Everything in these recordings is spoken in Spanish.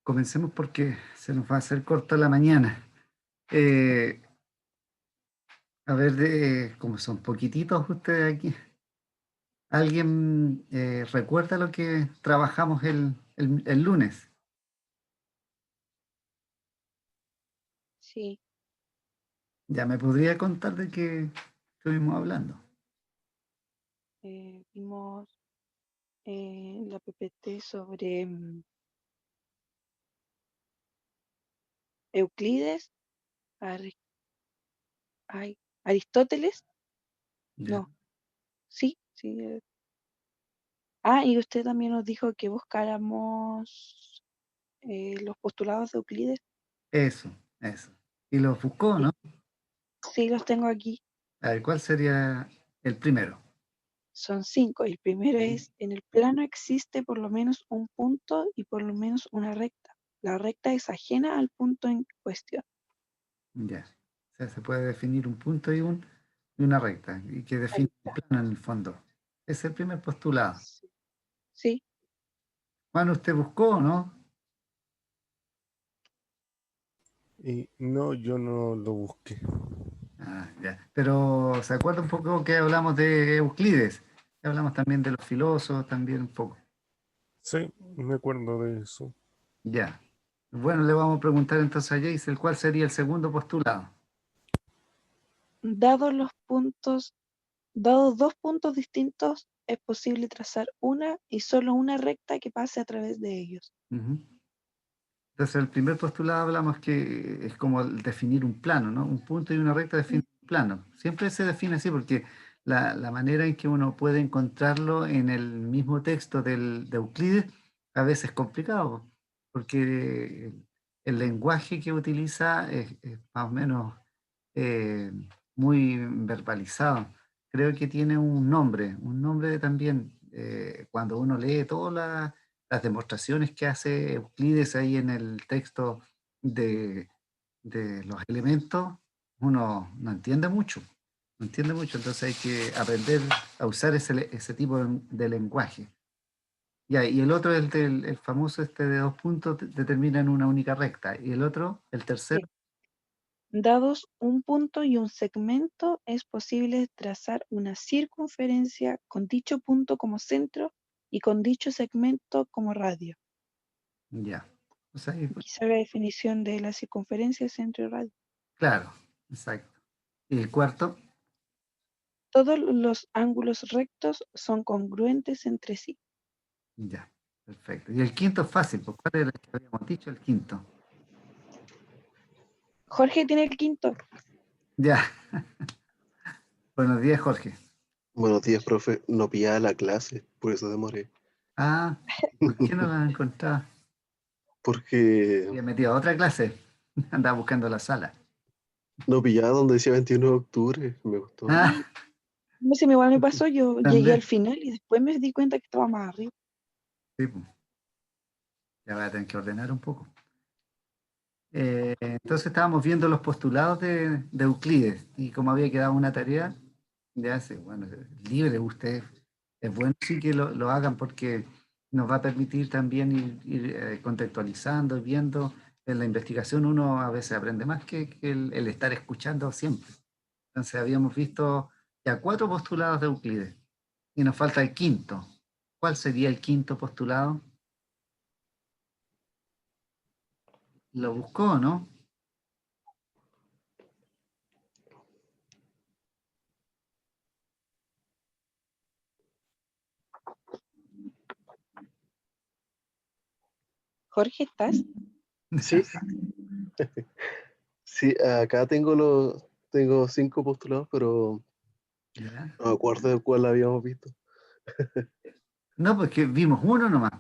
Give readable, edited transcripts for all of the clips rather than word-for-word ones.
comencemos porque se nos va a hacer corta la mañana. Eh, a ver, como son poquititos ustedes aquí, ¿alguien recuerda lo que trabajamos el lunes? Sí, ¿Ya me podría contar de qué estuvimos hablando? vimos la PPT sobre Euclides, Ari- ay, Aristóteles, ¿Ya? no, sí, sí. Y usted también nos dijo que buscáramos los postulados de Euclides. Eso, eso. Y los buscó, Sí, ¿no? sí, los tengo aquí. A ver, ¿cuál sería el primero? Son 5. El primero es, en el plano existe por lo menos un punto y por lo menos una recta. La recta es ajena al punto en cuestión. Ya. O sea, se puede definir un punto y una recta, y que Ahí define un está. plano en el fondo. Ese es el primer postulado. Sí, sí, Juan, ¿usted buscó, no? Y no, yo no lo busqué. Ah, ya. Pero ¿se acuerda un poco que hablamos de Euclides? Hablamos también de los filósofos, también un poco. Sí, me acuerdo de eso. Ya. Bueno, le vamos a preguntar entonces a Jason cuál sería el segundo postulado. dados los puntos, dados dos puntos distintos, es posible trazar una y solo una recta que pase a través de ellos. Ujú. Entonces, el primer postulado hablamos que es como el definir un plano, ¿no? Un punto y una recta Mm, definen un plano. Siempre se define así porque la manera en que uno puede encontrarlo en el mismo texto de Euclides a veces es complicado, porque el lenguaje que utiliza es más o menos eh, muy verbalizado. Creo que tiene un nombre también, cuando uno lee todas las demostraciones que hace Euclides ahí en el texto de, de los elementos, uno no entiende mucho, no entiende mucho, entonces hay que aprender a usar ese tipo de lenguaje. Ya, y el otro, el famoso este de dos puntos, determina en una única recta, y el otro, el tercero, sí. Dados un punto y un segmento, es posible trazar una circunferencia con dicho punto como centro y con dicho segmento como radio. ya. O sea, ahí, Quizá la definición de la circunferencia, centro y radio. claro, exacto. Y el cuarto, Todos los ángulos rectos son congruentes entre sí. ya, perfecto. Y el quinto es fácil, pues, ¿cuál era el que habíamos dicho? El quinto. Jorge tiene el quinto. Ya, buenos días, Jorge. Buenos días, profe. No pillaba la clase, por eso demoré. Ah, ¿por qué no la encontraba? Porque Había metido a otra clase. Andaba buscando la sala. no pillaba donde decía 21 de octubre. Me gustó. Ah, No sé, igual me pasó, yo llegué al también. final y después me di cuenta que estaba más arriba. Sí, pues, ya voy a tener que ordenar un poco. Entonces estábamos viendo los postulados de Euclides y como había quedado una tarea, ya sé, bueno, libre usted. Es bueno sí que lo hagan porque nos va a permitir también ir contextualizando y viendo. En la investigación uno a veces aprende más que el estar escuchando siempre. Entonces habíamos visto ya cuatro postulados de Euclides y nos falta el quinto. ¿Cuál sería el quinto postulado? Lo buscó, ¿no? Jorge, ¿estás? Sí, sí, acá tengo 5 postulados, pero ¿Ya? no me acuerdo de cuál habíamos visto. No, porque vimos uno nomás.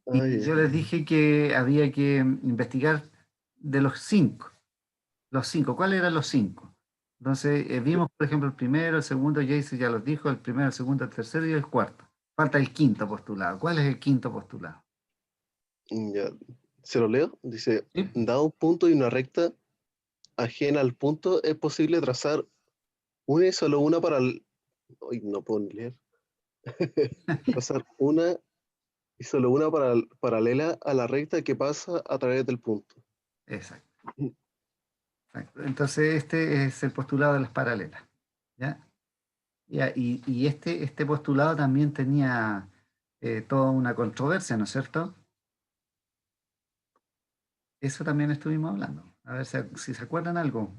Y Ya. yo les dije que había que investigar de los cinco. Los cinco, ¿cuáles eran los cinco? Entonces, vimos, por ejemplo, el primero, el segundo, Jason ya los dijo, el primero, el segundo, el tercero y el cuarto. Falta el quinto postulado. ¿Cuál es el quinto postulado? Ya. ¿Se lo leo? Dice, ¿Sí? dado un punto y una recta ajena al punto, es posible trazar una y solo una para el... Uy, no puedo ni leer. Trazar una Y solo una paralela a la recta que pasa a través del punto. Exacto. Exacto. Entonces, este es el postulado de las paralelas. ¿Ya? Y este postulado también tenía toda una controversia, ¿no es cierto? Eso también estuvimos hablando. A ver si se acuerdan algo.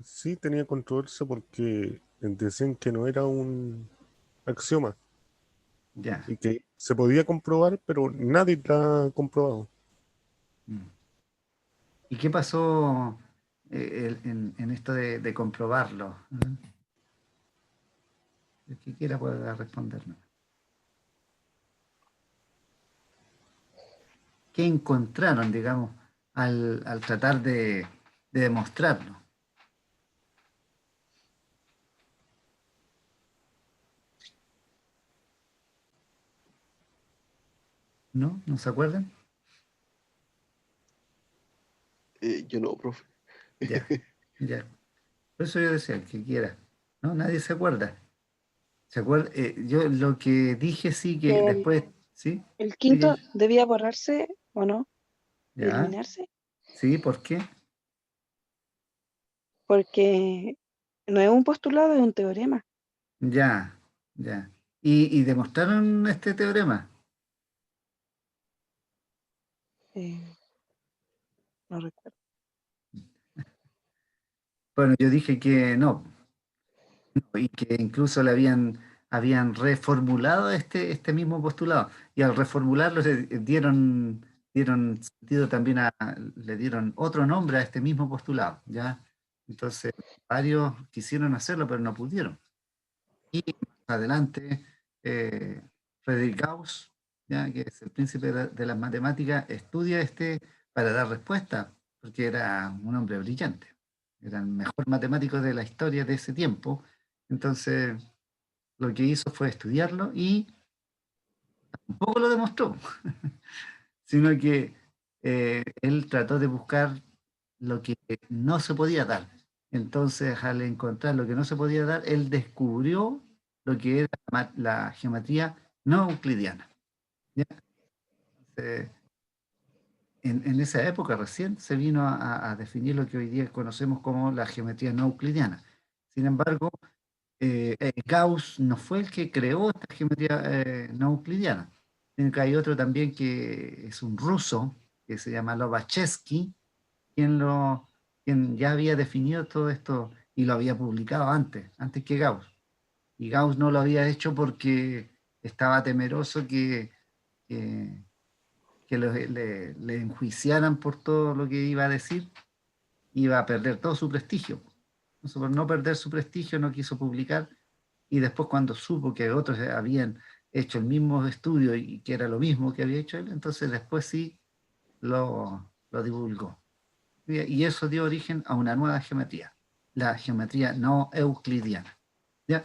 Sí, tenía controversia porque decían que no era un axioma Ya. y que se podía comprobar, pero nadie la ha comprobado. Mm. ¿Y qué pasó en esto de comprobarlo? ¿Mm? El que quiera puede responderme. ¿Qué encontraron, digamos, al tratar de demostrarlo? ¿No? ¿No se acuerdan? Yo no, profe. Ya, ya. Por eso yo decía, el que quiera. ¿No? Nadie se acuerda. ¿Se acuerda? Yo lo que dije sí que El, después, ¿sí? el Sí, quinto debía borrarse o no, ya. eliminarse, Sí, ¿por qué? porque no es un postulado, es un teorema. Ya, ya. ¿Y demostraron este teorema? Eh, no recuerdo. Bueno, yo dije que no, y que incluso habían reformulado este mismo postulado, y al reformularlo dieron sentido también le dieron otro nombre a este mismo postulado, ¿ya? Entonces, varios quisieron hacerlo, pero no pudieron. Y más adelante, eh, Friedrich Gauss, ¿ya? Que es el príncipe de las matemáticas, estudia para dar respuesta, porque era un hombre brillante, era el mejor matemático de la historia de ese tiempo. Entonces, lo que hizo fue estudiarlo y tampoco lo demostró, sino que él trató de buscar lo que no se podía dar. Entonces, al encontrar lo que no se podía dar, él descubrió lo que era la geometría no euclidiana. ¿Ya? Entonces, en esa época recién se vino a definir lo que hoy día conocemos como la geometría no euclidiana. Sin embargo, Gauss no fue el que creó esta geometría no euclidiana, sino que hay otro también que es un ruso, que se llama Lobachevsky, quien, lo, quien ya había definido todo esto y lo había publicado antes que Gauss. Y Gauss no lo había hecho porque estaba temeroso que, que le enjuiciaran por todo lo que iba a decir, iba a perder todo su prestigio. Entonces, por no perder su prestigio, no quiso publicar, y después cuando supo que otros habían hecho el mismo estudio y que era lo mismo que había hecho él, entonces después sí lo divulgó. Y eso dio origen a una nueva geometría, la geometría no euclidiana. ¿Ya?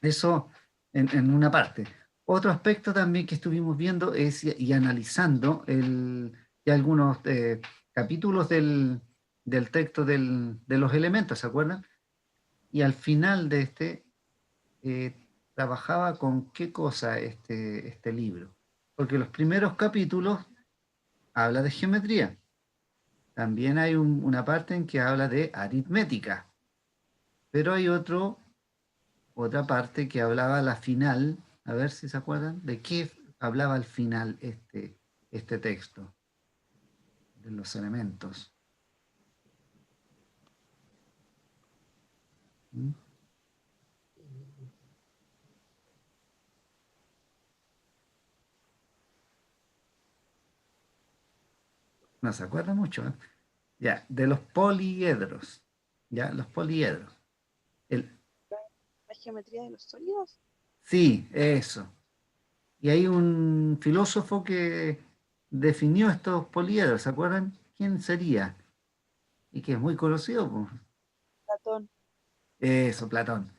Eso en una parte. Otro aspecto también que estuvimos viendo y analizando ya algunos capítulos del texto de los elementos, ¿se acuerdan? Y al final de eh, trabajaba con qué cosa este libro. Porque los primeros capítulos habla de geometría. También hay una parte en que habla de aritmética. Pero hay otra parte que hablaba a la final, a ver si se acuerdan, de qué hablaba al final este texto, de los elementos. ¿Mm? No se acuerda mucho, ¿eh? Ya, de los poliedros. Ya, los poliedros. El, ¿La geometría de los sólidos? sí, eso. Y hay un filósofo que definió estos poliedros, ¿se acuerdan? ¿Quién sería? Y que es muy conocido, pues. Platón. Eso, Platón.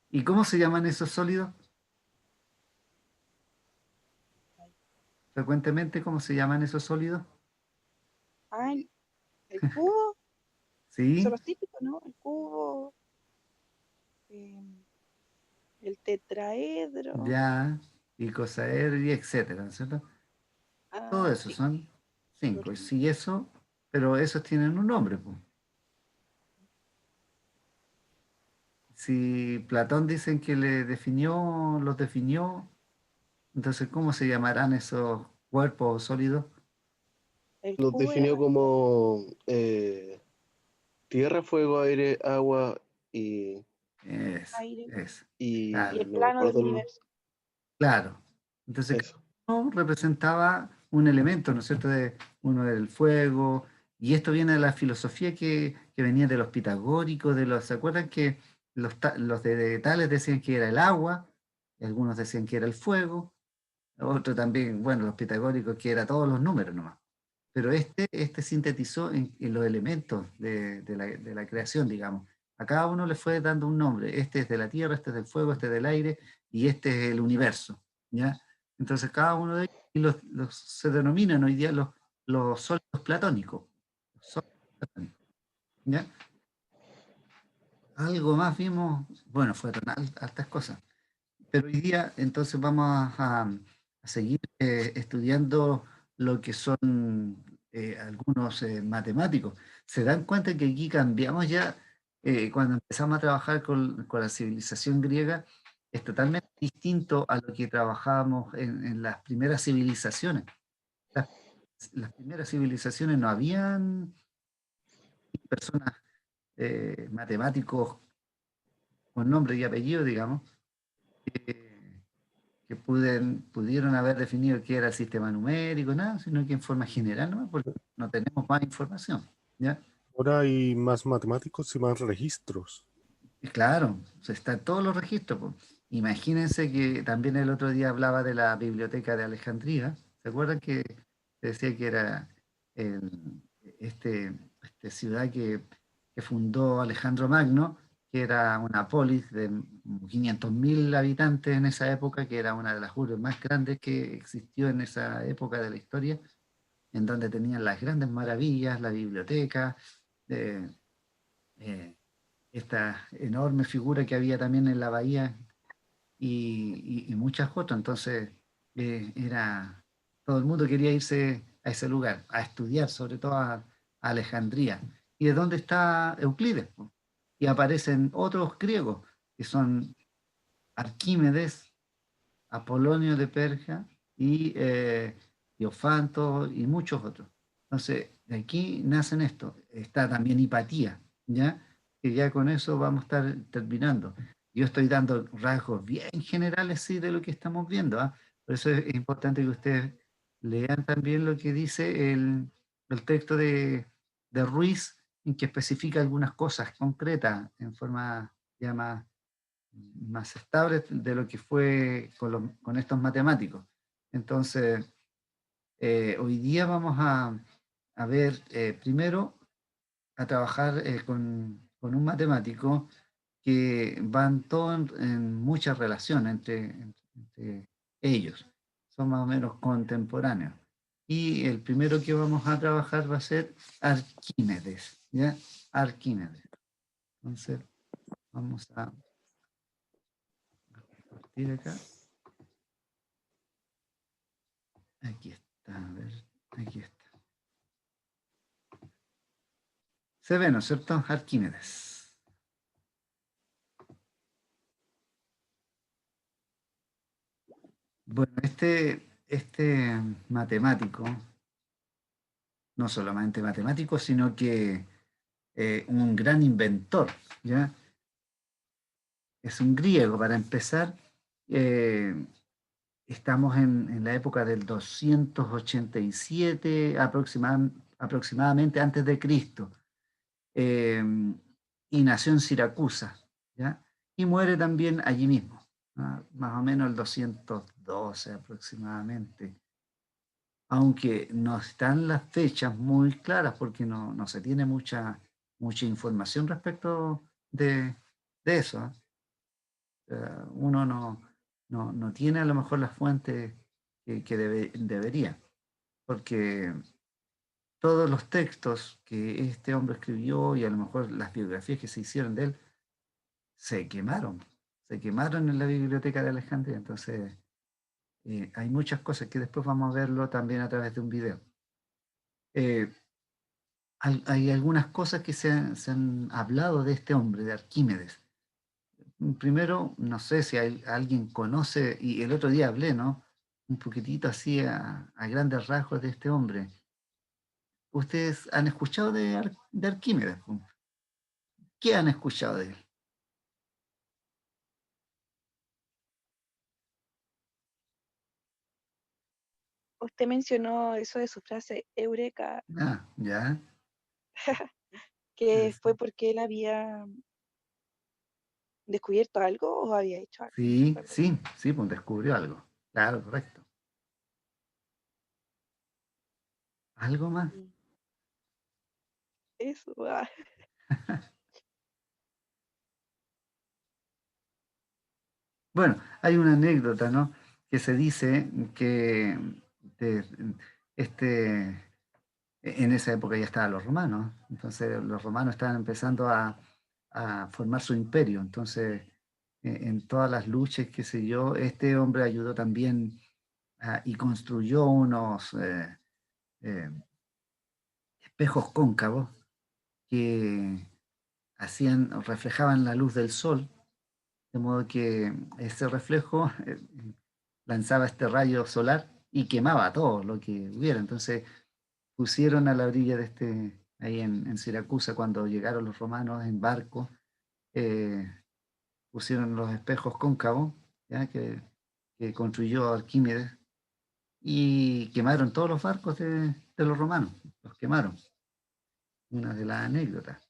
¿Y cómo se llaman esos sólidos? Frecuentemente, ¿cómo se llaman esos sólidos? Ah, el cubo, son ¿Sí? los típicos, ¿no? El cubo, em, el tetraedro. Ya. Icosaer y etcétera, ¿no es cierto? Todo Ah, eso sí. son 5. Y Perfecto. sí, eso, pero esos tienen un nombre, pues. Si Platón dicen que los definió, entonces ¿cómo se llamarán esos cuerpos sólidos? El Los cubo definió era como tierra, fuego, aire, agua y, Es, aire es, y claro, el no me plano del acuerdo universo. claro. Entonces, cada eso. uno representaba un elemento, ¿no es cierto? Uno del fuego, y esto viene de la filosofía que venía de los pitagóricos, ¿se acuerdan que los de Tales decían que era el agua, y algunos decían que era el fuego, otros también, bueno, los pitagóricos que era todos los números nomás. Pero este sintetizó en los elementos de la creación, digamos. A cada uno le fue dando un nombre. Este es de la tierra, este es del fuego, este es del aire, y este es el universo, ¿ya? Entonces cada uno de ellos y se denominan hoy día los sólidos platónicos. Los sólidos platónicos, ¿ya? Algo más vimos, bueno, fueron altas cosas. Pero hoy día entonces vamos a seguir estudiando lo que son algunos matemáticos. ¿Se dan cuenta que aquí cambiamos ya, cuando empezamos a trabajar con la civilización griega, es totalmente distinto a lo que trabajábamos en las primeras civilizaciones? Las, las primeras civilizaciones no habían personas, matemáticos con nombre y apellido, digamos, que, que pudieron haber definido qué era el sistema numérico, nada, sino que en forma general, ¿no? Porque no tenemos más información, ¿ya? Ahora hay más matemáticos y más registros. Y claro, están todos los registros, po. Imagínense que también el otro día hablaba de la biblioteca de Alejandría. ¿Se acuerdan que decía que era el- este ciudad que fundó Alejandro Magno, que era una polis de 500.000 habitantes en esa época, que era una de las urbes más grandes que existió en esa época de la historia, en donde tenían las grandes maravillas, la biblioteca, eh, eh, esta enorme figura que había también en la bahía y muchas otras. Entonces, todo el mundo quería irse a ese lugar, a estudiar, sobre todo a Alejandría. ¿Y de dónde está Euclides, po? Y aparecen otros griegos, que son Arquímedes, Apolonio de Persia y Diofanto y muchos otros. Entonces, de aquí nacen esto. Está también Hipatía, ¿ya? Que ya con eso vamos a estar terminando. Yo estoy dando rasgos bien generales, sí, de lo que estamos viendo, ¿ah? Por eso es importante que ustedes lean también lo que dice el texto de Ruiz, en que especifica algunas cosas concretas en forma ya más estables de lo que fue con estos matemáticos. Entonces, hoy día vamos a ver, primero, a trabajar con un matemático que van todos en muchas relaciones entre ellos. Son más o menos contemporáneos. Y el primero que vamos a trabajar va a ser Arquímedes, ¿ya? Arquímedes. Entonces, vamos a compartir acá. Aquí está, a ver, aquí está. Se ve, ¿no es cierto? Arquímedes. Bueno, este matemático, no solamente matemático, sino que un gran inventor, ¿ya? Es un griego, para empezar. eh, Estamos en la época del 287 aproximadamente antes de Cristo. eh, y nació en Siracusa, ¿ya? Y muere también allí mismo, ¿ah? Más o menos el 212 aproximadamente, aunque no están las fechas muy claras porque no se tiene mucha información respecto de eso, ¿ah? O sea, uno no tiene a lo mejor las fuentes que debería, porque todos los textos que este hombre escribió y a lo mejor las biografías que se hicieron de él se quemaron en la biblioteca de Alejandría. Entonces, hay muchas cosas que después vamos a verlo también a través de un video. Hay algunas cosas que se han hablado de este hombre, de Arquímedes. Primero, no sé si alguien conoce, y el otro día hablé, ¿no? Un poquitito así a grandes rasgos de este hombre. ¿Ustedes han escuchado de Arquímedes? ¿Qué han escuchado de él? Usted mencionó eso de su frase Eureka, Ah, ya. que fue porque él había descubierto algo o había hecho algo, no Sí, recuerdo. sí, sí, pues descubrió algo. Claro, correcto. ¿Algo más? Mm. Eso, ah. Bueno, hay una anécdota, ¿no? Que se dice que de- este, en esa época ya estaban los romanos, entonces los romanos estaban empezando a formar su imperio, entonces en todas las luchas, qué sé yo, este hombre ayudó también y construyó unos eh, espejos cóncavos que reflejaban la luz del sol, de modo que ese reflejo lanzaba este rayo solar y quemaba todo lo que hubiera. Entonces pusieron a la orilla de ahí en Siracusa, cuando llegaron los romanos en barco, eh, pusieron los espejos cóncavos, ¿ya? Que construyó Arquímedes, y quemaron todos los barcos de los romanos, los quemaron, una de las anécdotas.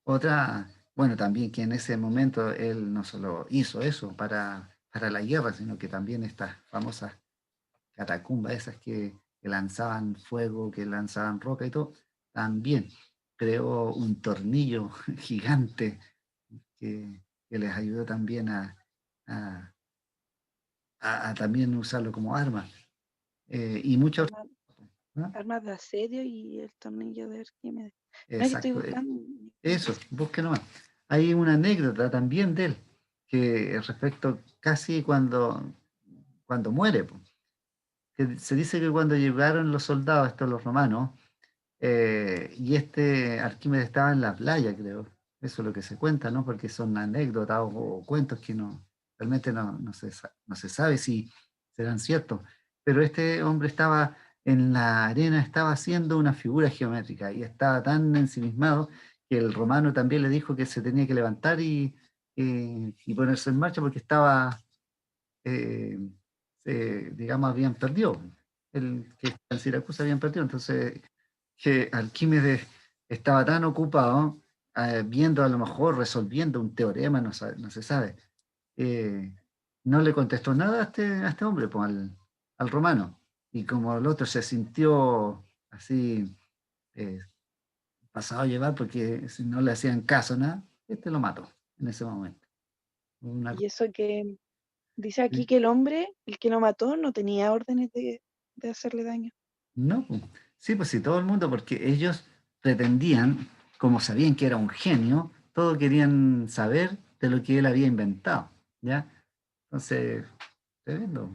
Otra, bueno, también que en ese momento él no solo hizo eso para la guerra, sino que también estas famosas catacumbas esas que lanzaban fuego, que lanzaban roca y todo, también creó un tornillo gigante que les ayudó también a- a también usarlo como arma. Y muchas Arma- ¿no? Armas de asedio y el tornillo de Arquímedes. No, es que estoy Exacto, buscando. eso, busque nomás. Hay una anécdota también de él, que respecto casi cuando muere, po, que se dice que cuando llegaron los soldados, estos los romanos, y este Arquímedes estaba en la playa, creo. Eso es lo que se cuenta, ¿no? Porque son anécdotas o cuentos que realmente no se sabe si serán ciertos. Pero este hombre estaba en la arena, estaba haciendo una figura geométrica y estaba tan ensimismado que el romano también le dijo que se tenía que levantar y ponerse en marcha porque eh, digamos, habían perdido. El que está en Siracusa habían perdido. Entonces, que Arquímedes estaba tan ocupado viendo, a lo mejor resolviendo un teorema, no se sabe. eh, no le contestó nada a este hombre, pues, al romano. Y como el otro se sintió así eh, pasado a llevar porque si no le hacían caso, nada, este lo mató en ese momento. Una Y eso que dice aquí cosa- que el hombre, el que lo mató, no tenía órdenes de hacerle daño. No, po. Sí, pues sí, todo el mundo, porque ellos pretendían, como sabían que era un genio, todo querían saber de lo que él había inventado, ¿ya? Entonces, tremendo.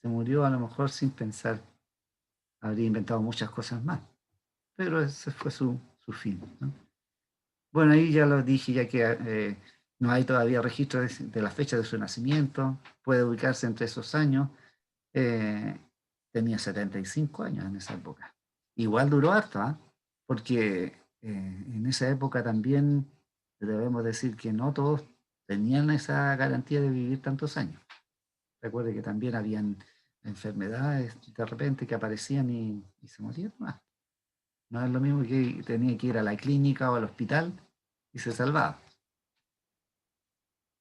Se murió a lo mejor sin pensar, habría inventado muchas cosas más, pero ese fue su fin, ¿no? Bueno, ahí ya lo dije, ya que no hay todavía registro de la fecha de su nacimiento, puede ubicarse entre esos años. eh, Tenía 75 años en esa época. Igual duró harto, ¿ah? Porque en esa época también debemos decir que no todos tenían esa garantía de vivir tantos años. Recuerde que también habían enfermedades de repente que aparecían y se morían más. No es lo mismo que tenía que ir a la clínica o al hospital y se salvaba.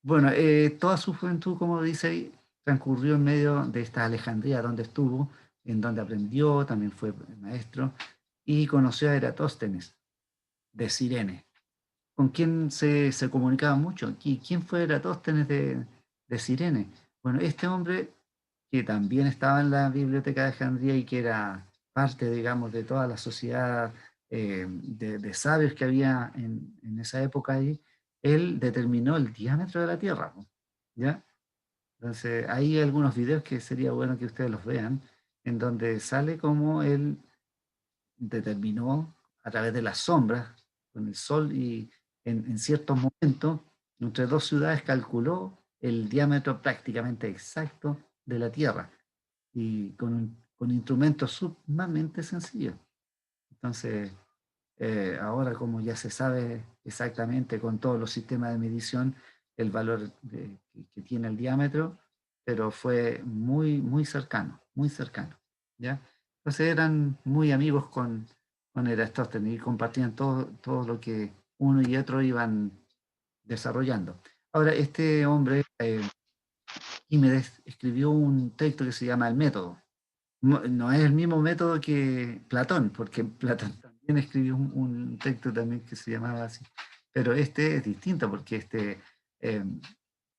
Bueno, toda su juventud, como dice ahí, transcurrió en medio de esta Alejandría donde estuvo, en donde aprendió, también fue maestro, y conoció a Eratóstenes de Cirene, con quien se comunicaba mucho. ¿Y quién fue Eratóstenes de Cirene? Bueno, este hombre que también estaba en la biblioteca de Alejandría y que era parte, digamos, de toda la sociedad de sabios que había en esa época ahí, él determinó el diámetro de la Tierra, ¿ya? Entonces, hay algunos videos que sería bueno que ustedes los vean, en donde sale cómo él determinó a través de las sombras, con el sol y en ciertos momentos, entre dos ciudades calculó el diámetro prácticamente exacto de la Tierra y con instrumentos sumamente sencillos. Entonces, ahora como ya se sabe exactamente con todos los sistemas de medición el valor que tiene el diámetro, pero fue muy cercano, muy cercano, ¿ya? Entonces eran muy amigos con Eratóstenes y compartían todo lo que uno y otro iban desarrollando. Ahora, este hombre, Arquímedes, escribió un texto que se llama El Método. No es el mismo método que Platón, porque Platón también escribió un texto también que se llamaba así, pero este es distinto porque este eh,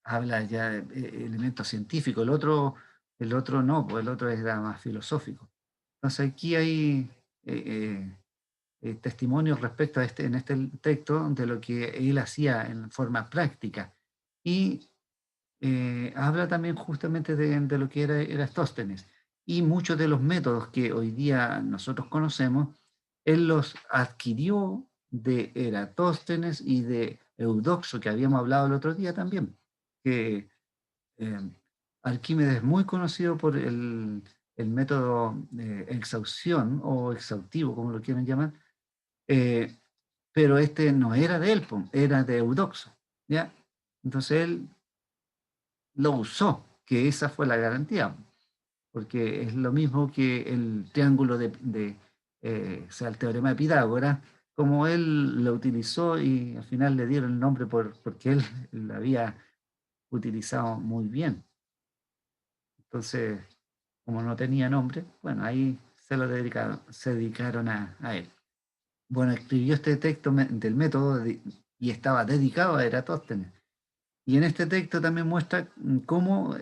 habla ya de elementos científicos, el otro no, pues el otro era más filosófico. Entonces aquí hay testimonios respecto a en este texto de lo que él hacía en forma práctica y habla también justamente de lo que era Eratóstenes y muchos de los métodos que hoy día nosotros conocemos, él los adquirió de Eratóstenes y de Eudoxo, que habíamos hablado el otro día también, que eh, Arquímedes es muy conocido por el método de exhaustión o exhaustivo, como lo quieran llamar, eh, pero este no era de él, era de Eudoxo, ¿ya? Entonces él lo usó, que esa fue la garantía, porque es lo mismo que el triángulo o sea, el teorema de Pitágoras, como él lo utilizó y al final le dieron el nombre porque él lo había utilizado muy bien. Entonces, como no tenía nombre, bueno, ahí se dedicaron a él. Bueno, escribió este texto del método y estaba dedicado a Eratóstenes. Y en este texto también muestra cómo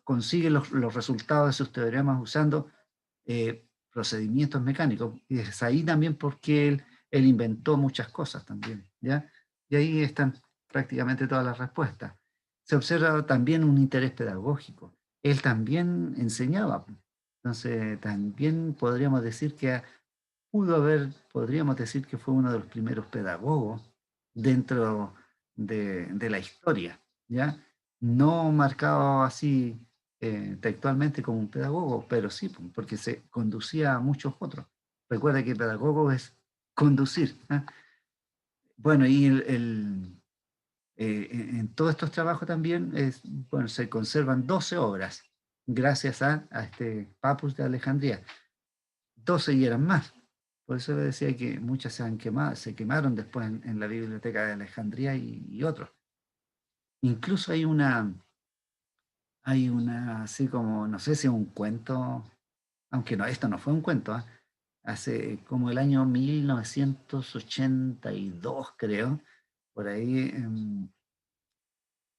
consigue los resultados de sus teoremas usando procedimientos mecánicos. Y es ahí también porque él inventó muchas cosas también, ¿ya? Y ahí están prácticamente todas las respuestas. Se observa también un interés pedagógico. Él también enseñaba. Entonces, también podríamos decir que fue uno de los primeros pedagogos dentro de la historia, ¿ya? No marcado así textualmente como un pedagogo, pero sí, porque se conducía a muchos otros. Recuerda que pedagogo es conducir. ¿Ah? Bueno, y en todos estos trabajos también bueno, se conservan 12 obras, gracias a este Papus de Alejandría. 12 y eran más. Por eso le decía que muchas se quemaron después en la Biblioteca de Alejandría y otros. Incluso hay una, así como, no sé si es un cuento, aunque no, esto no fue un cuento, ¿ah? Hace como el año 1982, creo, por ahí,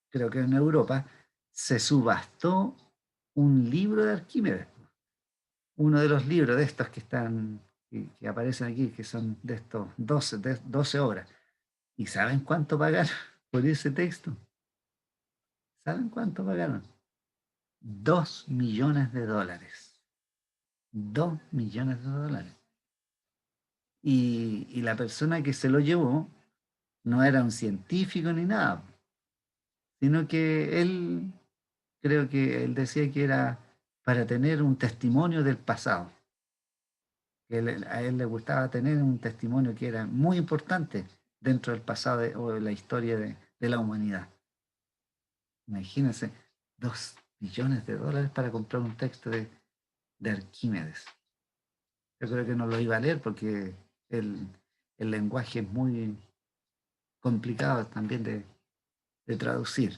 creo que en Europa, se subastó un libro de Arquímedes. Uno de los libros de estos que aparecen aquí, que son de estos 12 obras. ¿Y saben cuánto pagaron por ese texto? ¿Saben cuánto pagaron? 2 millones de dólares. 2 millones de dólares. Y la persona que se lo llevó no era un científico ni nada, sino que creo que él decía que era para tener un testimonio del pasado. A él le gustaba tener un testimonio que era muy importante dentro del pasado o de la historia de la humanidad. Imagínense, 2 millones de dólares para comprar un texto de Arquímedes. Yo creo que no lo iba a leer porque el, el lenguaje es muy complicado también de traducir.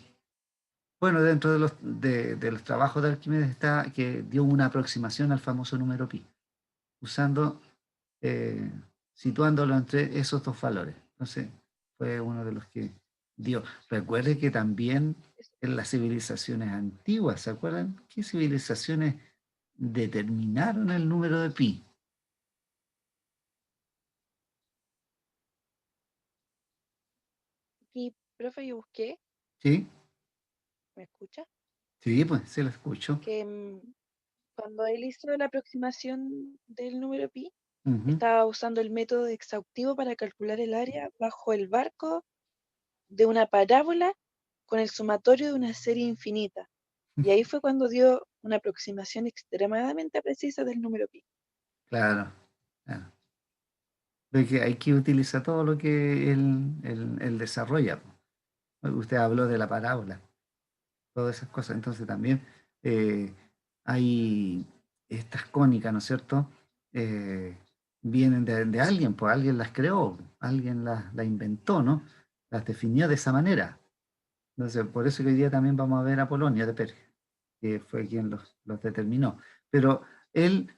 Bueno, dentro de los trabajos de Arquímedes está que dio una aproximación al famoso número pi, usando, eh, situándolo entre esos dos valores. Entonces, fue uno de los que dio. Recuerde que también en las civilizaciones antiguas, ¿se acuerdan? ¿Qué civilizaciones determinaron el número de pi? Y, profe, yo busqué, ¿Sí? ¿me escucha? Sí, pues, sí lo escucho. que cuando él hizo la aproximación del número pi, Ujú. estaba usando el método exhaustivo para calcular el área bajo el marco de una parábola con el sumatorio de una serie infinita. Y ahí fue cuando dio una aproximación extremadamente precisa del número pi. Claro, claro. Porque hay que utilizar todo lo que él desarrolla, po. Usted habló de la parábola, todas esas cosas. Entonces también eh, hay estas cónicas, ¿no es cierto? Eh, Vienen de alguien, pues alguien las creó, alguien las inventó, ¿no? Las definió de esa manera. Entonces, por eso que hoy día también vamos a ver a Polonia de Perge, que fue quien los determinó. Pero él,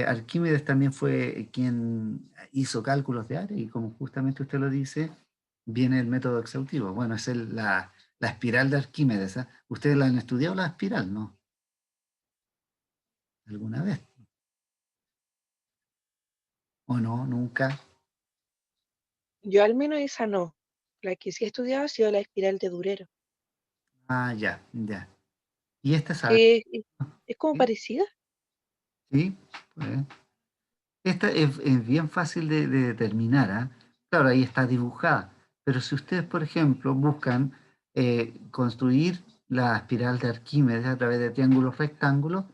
Arquímedes también fue quien hizo cálculos de área y como justamente usted lo dice, viene el método exhaustivo. Bueno, es la espiral de Arquímedes. ¿Ah? ¿Ustedes la han estudiado la espiral, no? ¿Alguna vez? ¿O no? ¿Nunca? Yo al menos esa no. La que sí he estudiado ha sido la espiral de Durero, Ah, ya, ya. ¿Y esta sabe? que es como parecida. Sí, pues, esta es bien fácil de determinar, ¿ah? Claro, ahí está dibujada, pero si ustedes, por ejemplo, buscan construir la espiral de Arquímedes a través de triángulos rectángulos,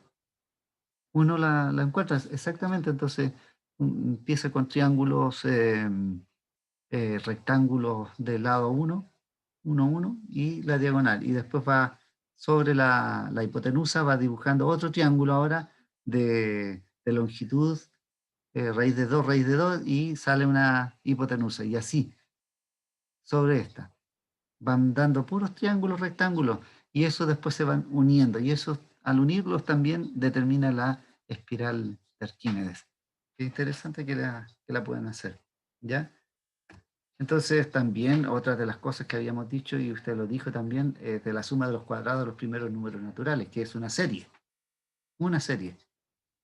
uno la encuentra exactamente, entonces empieza con triángulos rectángulos del lado 1, 1, 1, y la diagonal, y después va sobre la hipotenusa, va dibujando otro triángulo ahora de longitud raíz de 2 y sale una hipotenusa. Y así, sobre esta. Van dando puros triángulos, rectángulos, y eso después se van uniendo. Y eso, al unirlos, también determina la espiral de Arquímedes. Qué interesante que la pueden hacer. ¿Ya? Entonces, también, otra de las cosas que habíamos dicho, y usted lo dijo también, de la suma de los cuadrados de los primeros números naturales, que es una serie. Una serie.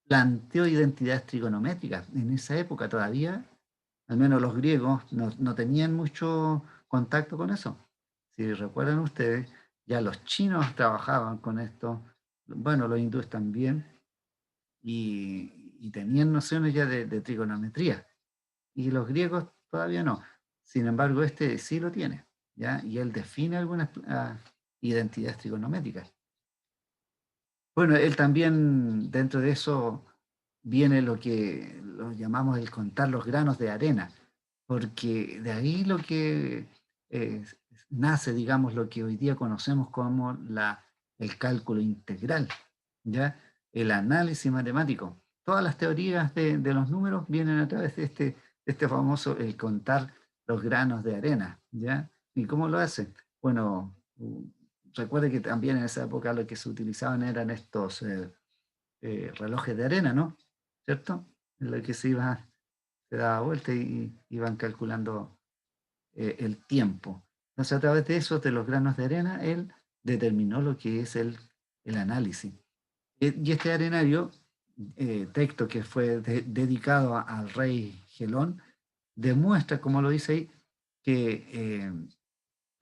Planteó identidades trigonométricas. En esa época todavía al menos los griegos no tenían mucho contacto con eso. Si recuerdan ustedes, ya los chinos trabajaban con esto, bueno, los hindúes también, y tenían nociones ya de trigonometría, y los griegos todavía no. Sin embargo, este sí lo tiene, ¿ya? Y él define algunas identidades trigonométricas. Bueno, él también, dentro de eso, viene lo que lo llamamos el contar los granos de arena, porque de ahí lo que eh, nace, digamos, lo que hoy día conocemos como el cálculo integral, ¿ya? El análisis matemático. Todas las teorías de los números vienen a través de este famoso, el contar los granos de arena, ¿ya? ¿Y cómo lo hacen? Bueno, recuerde que también en esa época lo que se utilizaban eran estos relojes de arena, ¿no? ¿Cierto? En lo que se daba vuelta y iban calculando el tiempo. Entonces, a través de eso, de los granos de arena, él determinó lo que es el análisis. Y este arenario, texto que fue dedicado al rey Gelón, demuestra, como lo dice ahí, que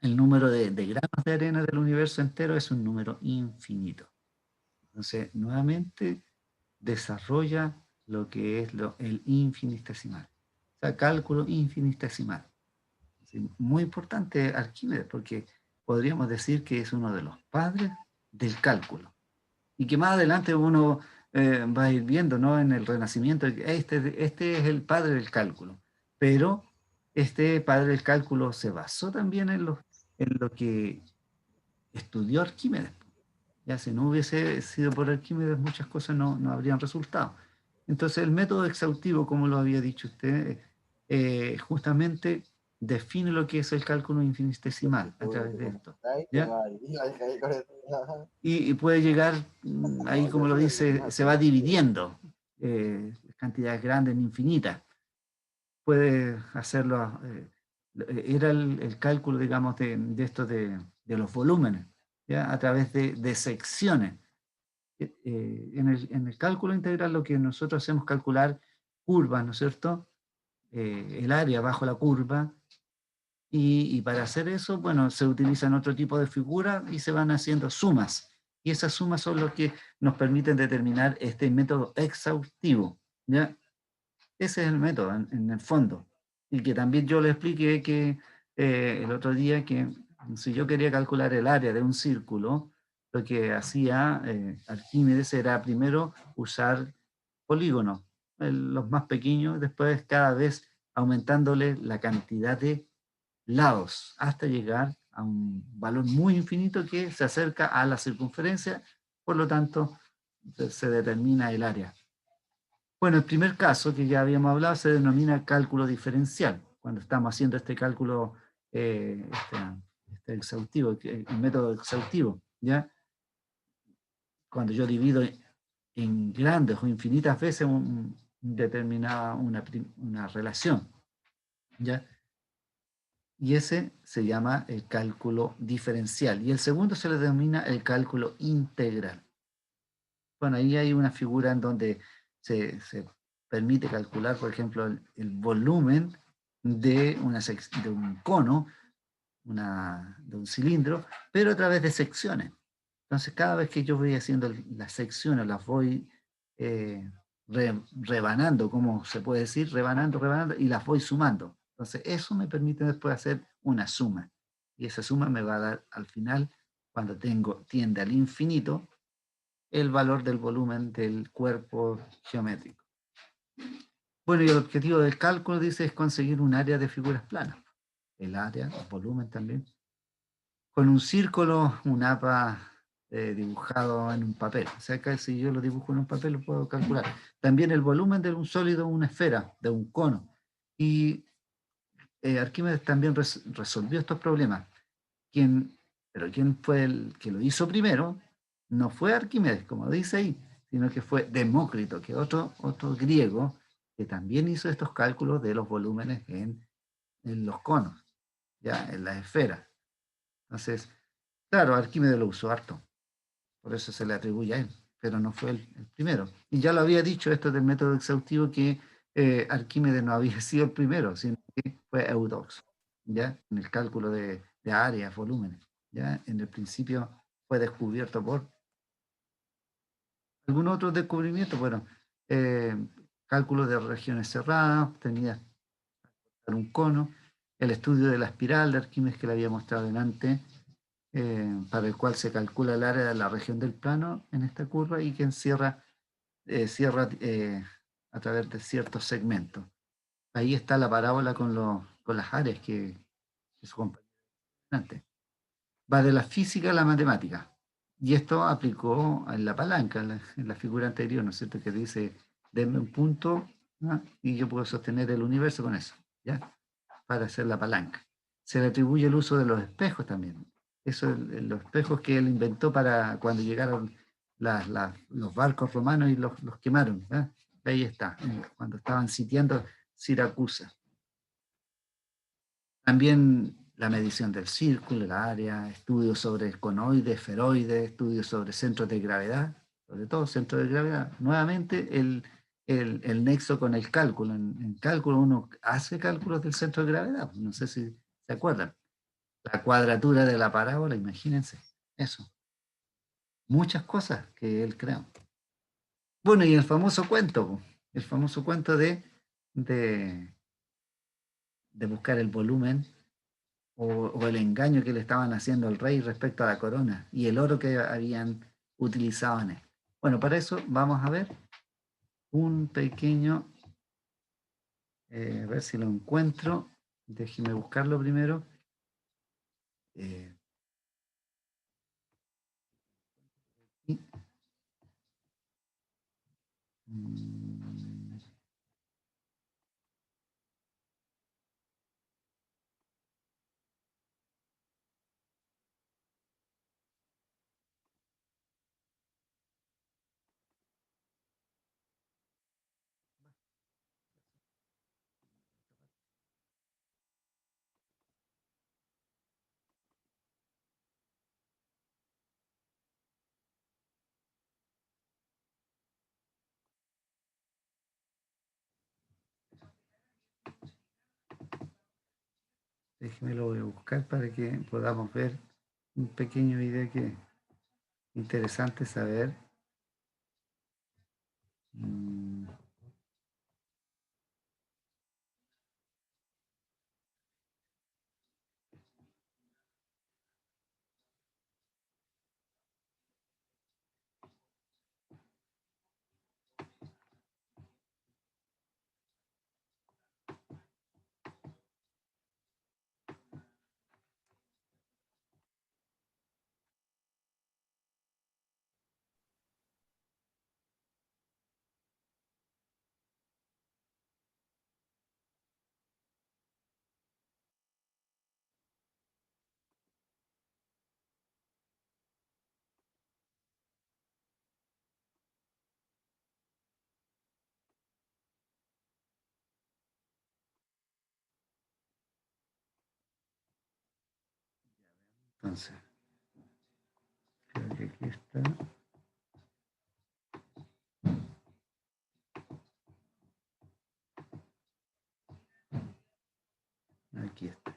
el número de granos de arena del universo entero es un número infinito. Entonces, nuevamente desarrolla lo que es el infinitesimal. O sea, cálculo infinitesimal. Sí, muy importante Arquímedes, porque podríamos decir que es uno de los padres del cálculo. Y que más adelante uno va a ir viendo, ¿no? En el Renacimiento, que este es el padre del cálculo. Pero este padre del cálculo se basó también en lo que estudió Arquímedes. Ya si no hubiese sido por Arquímedes, muchas cosas no habrían resultado. Entonces, el método exhaustivo, como lo había dicho usted, justamente define lo que es el cálculo infinitesimal a través de esto. ¿Ya? Y puede llegar, ahí como lo dice, se va dividiendo cantidades grandes en infinitas. Puede hacerlo, era el cálculo, digamos, de esto de los volúmenes, ¿ya? A través de secciones. En el cálculo integral lo que nosotros hacemos es calcular curvas, ¿no es cierto? El área bajo la curva, y para hacer eso, bueno, se utilizan otro tipo de figuras y se van haciendo sumas. Y esas sumas son los que nos permiten determinar este método exhaustivo, ¿ya? Ese es el método, en el fondo. Y que también yo le expliqué que el otro día que si yo quería calcular el área de un círculo, lo que hacía Arquímedes era primero usar polígonos, los más pequeños, después cada vez aumentándole la cantidad de lados hasta llegar a un valor muy infinito que se acerca a la circunferencia, por lo tanto se determina el área. Bueno, el primer caso que ya habíamos hablado se denomina cálculo diferencial, cuando estamos haciendo este cálculo este exhaustivo, el método exhaustivo, ¿ya? Cuando yo divido en grandes o infinitas veces determinada una relación, ¿ya? Y ese se llama el cálculo diferencial. Y el segundo se le denomina el cálculo integral. Bueno, ahí hay una figura en donde se permite calcular, por ejemplo, el volumen de un cono, de un cilindro, pero a través de secciones. Entonces, cada vez que yo voy haciendo las secciones, las voy rebanando, como se puede decir, rebanando, y las voy sumando. Entonces, eso me permite después hacer una suma. Y esa suma me va a dar al final, cuando tiende al infinito, el valor del volumen del cuerpo geométrico. Bueno, y el objetivo del cálculo, dice, es conseguir un área de figuras planas. El área, el volumen también. Con un círculo, un APA dibujado en un papel. O sea, que si yo lo dibujo en un papel, lo puedo calcular. También el volumen de un sólido, una esfera, de un cono. Y Arquímedes también resolvió estos problemas. Pero ¿quién fue el que lo hizo primero? No fue Arquímedes, como dice ahí, sino que fue Demócrito, que otro griego que también hizo estos cálculos de los volúmenes en los conos, ya en las esferas. Entonces, claro, Arquímedes lo usó harto, por eso se le atribuye a él, pero no fue el primero. Y ya lo había dicho esto del método exhaustivo, que Arquímedes no había sido el primero, sino que fue Eudoxo, ya en el cálculo de áreas, volúmenes. Ya en el principio fue descubierto por algún otro descubrimiento, bueno, cálculo de regiones cerradas, obtenidas por un cono, el estudio de la espiral de Arquímedes que le había mostrado delante, para el cual se calcula el área de la región del plano en esta curva y que cierra a través de ciertos segmentos. Ahí está la parábola con las áreas que su compañero antes. Va de la física a la matemática. Y esto aplicó en la palanca, en la figura anterior, ¿no es cierto? Que dice, denme un punto, ¿no? Y yo puedo sostener el universo con eso, ¿ya? Para hacer la palanca. Se le atribuye el uso de los espejos también. Eso, los espejos que él inventó para cuando llegaron los barcos romanos y los quemaron, ¿ya? Ahí está, cuando estaban sitiando Siracusa. También la medición del círculo, el área, estudios sobre conoides, esferoides, estudios sobre centros de gravedad, sobre todo centros de gravedad. Nuevamente, el nexo con el cálculo. En cálculo uno hace cálculos del centro de gravedad, no sé si se acuerdan. La cuadratura de la parábola, imagínense, eso. Muchas cosas que él creó. Bueno, y el famoso cuento de, de buscar el volumen o el engaño que le estaban haciendo al rey respecto a la corona y el oro que habían utilizado en él. Bueno, para eso vamos a ver un pequeño, a ver si lo encuentro, déjeme buscarlo primero. Eh, y, mm, déjeme lo voy a buscar para que podamos ver un pequeño video que Interesante saber. Mm, Entonces, creo que aquí está. Aquí está.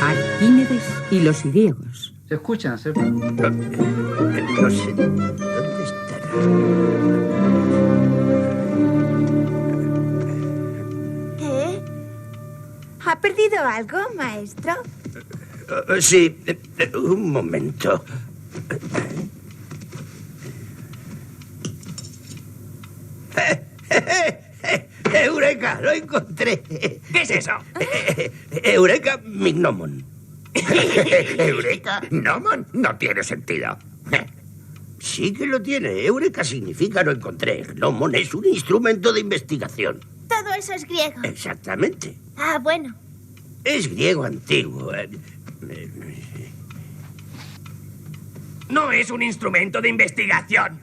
Arquímedes y los griegos. ¿Se escucha, no es cierto? No sé. ¿Dónde estará? ¿Qué? ¿Ha perdido algo, maestro? Sí, un momento. ¡Eureka! ¡Lo encontré! ¿Qué es eso? ¡Eureka Mignomon! ¿Eureka? ¿Gnomon? No tiene sentido. Sí que lo tiene. Eureka significa lo encontré. Gnomon es un instrumento de investigación. Todo eso es griego. Exactamente. Ah, bueno. Es griego antiguo. No es un instrumento de investigación.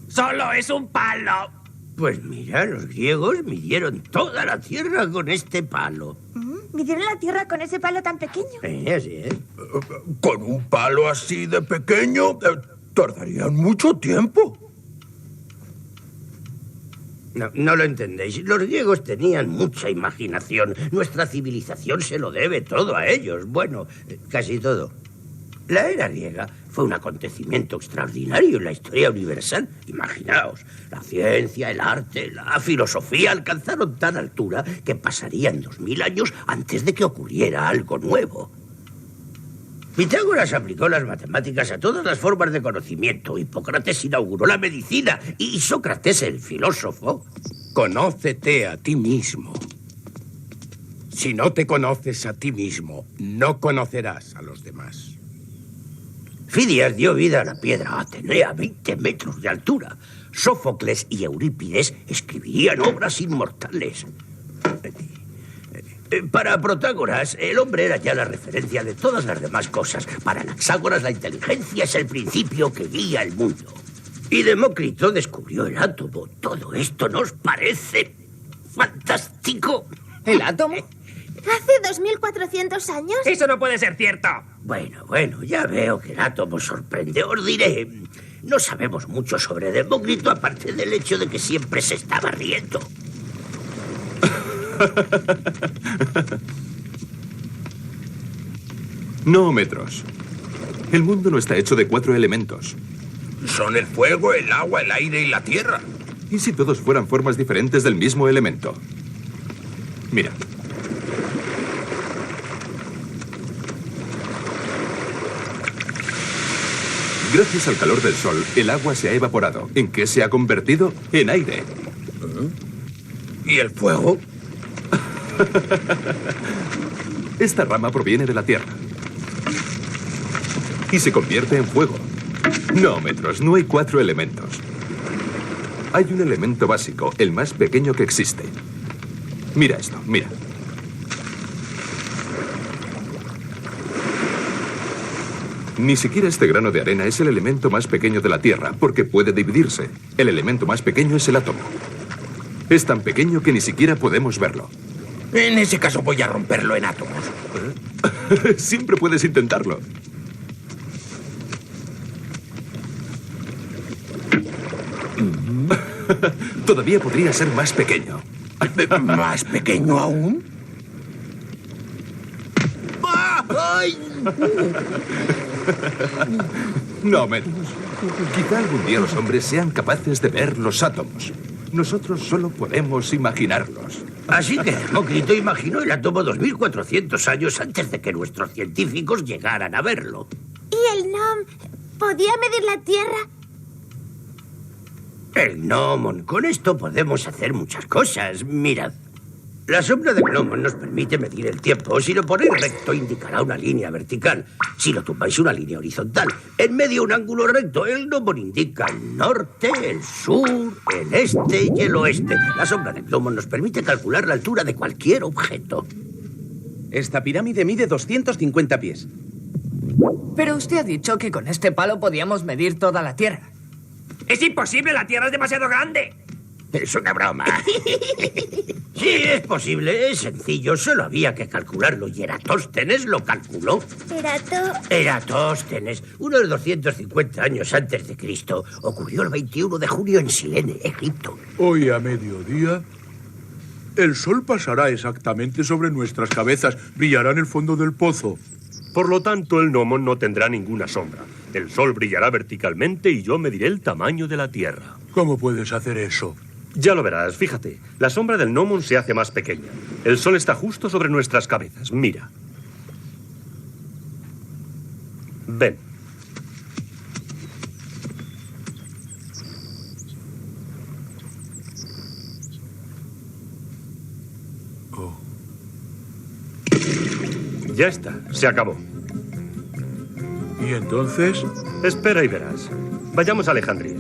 Solo es un palo. Pues mira, los griegos midieron toda la tierra con este palo. ¿Midieron la tierra con ese palo tan pequeño? Así es. Con un palo así de pequeño, tardarían mucho tiempo. No lo entendéis. Los griegos tenían mucha imaginación. Nuestra civilización se lo debe todo a ellos. Bueno, casi todo. La era griega fue un acontecimiento extraordinario en la historia universal. Imaginaos, la ciencia, el arte, la filosofía alcanzaron tal altura que pasarían 2000 años antes de que ocurriera algo nuevo. Pitágoras aplicó las matemáticas a todas las formas de conocimiento. Hipócrates inauguró la medicina y Sócrates, el filósofo. Conócete a ti mismo. Si no te conoces a ti mismo, no conocerás a los demás. Fidias dio vida a la piedra Atenea a 20 metros de altura. Sófocles y Eurípides escribirían obras inmortales. Para Protágoras, el hombre era ya la referencia de todas las demás cosas. Para Anaxágoras, la inteligencia es el principio que guía el mundo. Y Demócrito descubrió el átomo. ¿Todo esto nos parece fantástico? ¿El átomo? ¿Hace 2400 años? Eso no puede ser cierto. Bueno, ya veo que el átomo sorprende. Os diré, no sabemos mucho sobre Demócrito, aparte del hecho de que siempre se estaba riendo. Noómetros. El mundo no está hecho de 4 elementos. Son el fuego, el agua, el aire y la tierra. ¿Y si todos fueran formas diferentes del mismo elemento? Mira. Gracias al calor del sol, el agua se ha evaporado. ¿En qué se ha convertido? En aire. ¿Y el fuego? Esta rama proviene de la tierra. Y se convierte en fuego. Noómetros, no hay 4 elementos. Hay un elemento básico, el más pequeño que existe. Mira esto, mira. Ni siquiera este grano de arena es el elemento más pequeño de la Tierra, porque puede dividirse. El elemento más pequeño es el átomo. Es tan pequeño que ni siquiera podemos verlo. En ese caso voy a romperlo en átomos. Siempre puedes intentarlo. Todavía podría ser más pequeño. ¿Más pequeño aún? ¡Ay! No menos. Quizá algún día los hombres sean capaces de ver los átomos. Nosotros solo podemos imaginarlos. Así que Demócrito imaginó el átomo 2400 años antes de que nuestros científicos llegaran a verlo. ¿Y el Nom podía medir la Tierra? El gnomon. Con esto podemos hacer muchas cosas. Mirad. La sombra del gnomon nos permite medir el tiempo. Si lo ponéis recto, indicará una línea vertical. Si lo tumbáis, una línea horizontal. En medio, un ángulo recto. El gnomon indica el norte, el sur, el este y el oeste. La sombra del gnomon nos permite calcular la altura de cualquier objeto. Esta pirámide mide 250 pies. Pero usted ha dicho que con este palo podíamos medir toda la Tierra. ¡Es imposible! ¡La Tierra es demasiado grande! Es una broma. Sí, es posible, es sencillo. Solo había que calcularlo y Eratóstenes lo calculó. Eratóstenes, uno de 250 años antes de Cristo. Ocurrió el 21 de junio en Silene, Egipto. Hoy a mediodía, el sol pasará exactamente sobre nuestras cabezas. Brillará en el fondo del pozo. Por lo tanto, el gnomon no tendrá ninguna sombra. El sol brillará verticalmente y yo mediré el tamaño de la Tierra. ¿Cómo puedes hacer eso? Ya lo verás, fíjate. La sombra del gnomon se hace más pequeña. El sol está justo sobre nuestras cabezas. Mira. Ven. Oh. Ya está, se acabó. ¿Y entonces? Espera y verás. Vayamos a Alejandría.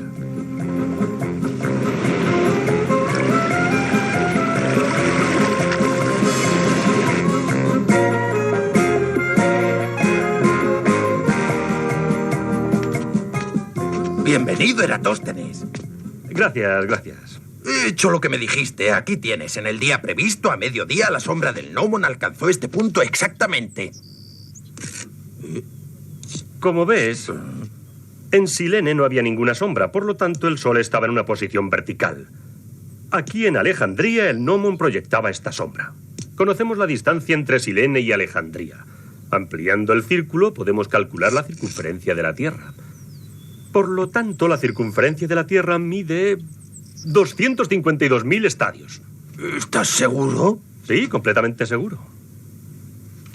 Bienvenido, Eratóstenes. Gracias, gracias. He hecho lo que me dijiste. Aquí tienes. En el día previsto, a mediodía, la sombra del gnomon alcanzó este punto exactamente. Como ves, en Silene no había ninguna sombra, por lo tanto el sol estaba en una posición vertical. Aquí en Alejandría el gnomon proyectaba esta sombra. Conocemos la distancia entre Silene y Alejandría. Ampliando el círculo podemos calcular la circunferencia de la Tierra. Por lo tanto, la circunferencia de la Tierra mide 252.000 estadios. ¿Estás seguro? Sí, completamente seguro.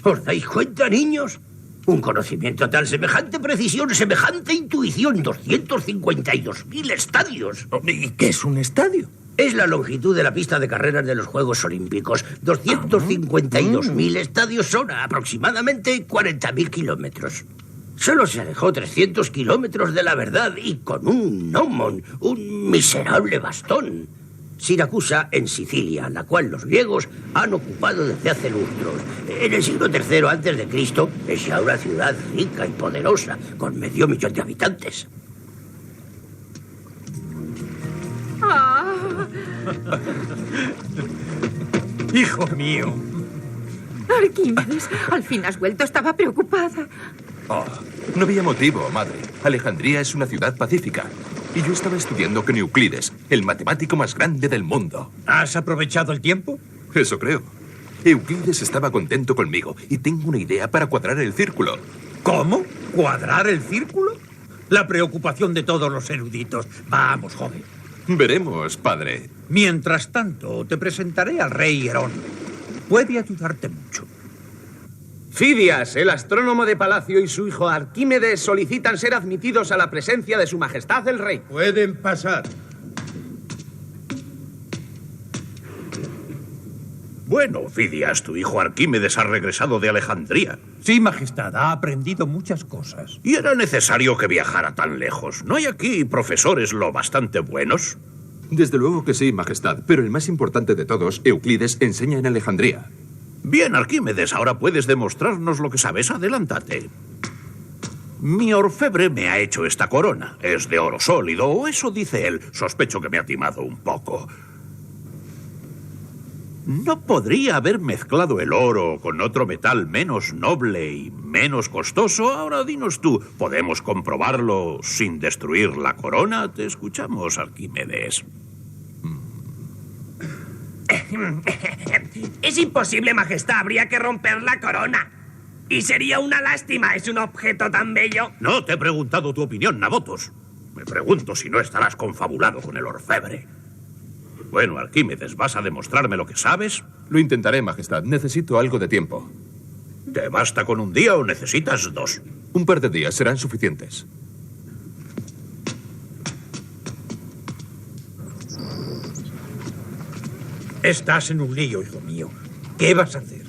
¿Os dais cuenta, niños? Un conocimiento tan semejante precisión, semejante intuición, 252.000 estadios. ¿Y qué es un estadio? Es la longitud de la pista de carreras de los Juegos Olímpicos. 252.000 estadios son aproximadamente 40.000 kilómetros. Solo se alejó 300 kilómetros de la verdad y con un gnomon, un miserable bastón. Siracusa, en Sicilia, la cual los griegos han ocupado desde hace lustros. En el siglo III a.C. es ya una ciudad rica y poderosa, con 500.000 de habitantes. ¡Hijo mío! Arquímedes, al fin has vuelto. Estaba preocupada. Oh, no había motivo, madre. Alejandría es una ciudad pacífica. Y yo estaba estudiando con Euclides, el matemático más grande del mundo. ¿Has aprovechado el tiempo? Eso creo. Euclides estaba contento conmigo y tengo una idea para cuadrar el círculo. ¿Cómo? ¿Cuadrar el círculo? La preocupación de todos los eruditos. Vamos, joven. Veremos, padre. Mientras tanto, te presentaré al rey Herón. Puede ayudarte mucho. Fidias, el astrónomo de palacio, y su hijo Arquímedes solicitan ser admitidos a la presencia de su majestad el rey. Pueden pasar. Bueno, Fidias, tu hijo Arquímedes ha regresado de Alejandría. Sí, majestad, ha aprendido muchas cosas. ¿Y era necesario que viajara tan lejos? ¿No hay aquí profesores lo bastante buenos? Desde luego que sí, majestad, pero el más importante de todos, Euclides, enseña en Alejandría. Bien, Arquímedes, ahora puedes demostrarnos lo que sabes. Adelántate. Mi orfebre me ha hecho esta corona. Es de oro sólido, o eso dice él. Sospecho que me ha timado un poco. ¿No podría haber mezclado el oro con otro metal menos noble y menos costoso? Ahora dinos tú, ¿podemos comprobarlo sin destruir la corona? Te escuchamos, Arquímedes. Es imposible, Majestad. Habría que romper la corona. Y sería una lástima. Es un objeto tan bello. No te he preguntado tu opinión, Nabotos. Me pregunto si no estarás confabulado con el orfebre. Bueno, Arquímedes, ¿vas a demostrarme lo que sabes? Lo intentaré, Majestad. Necesito algo de tiempo. ¿Te basta con un día o necesitas 2? Un par de días serán suficientes. Estás en un lío, hijo mío. ¿Qué vas a hacer?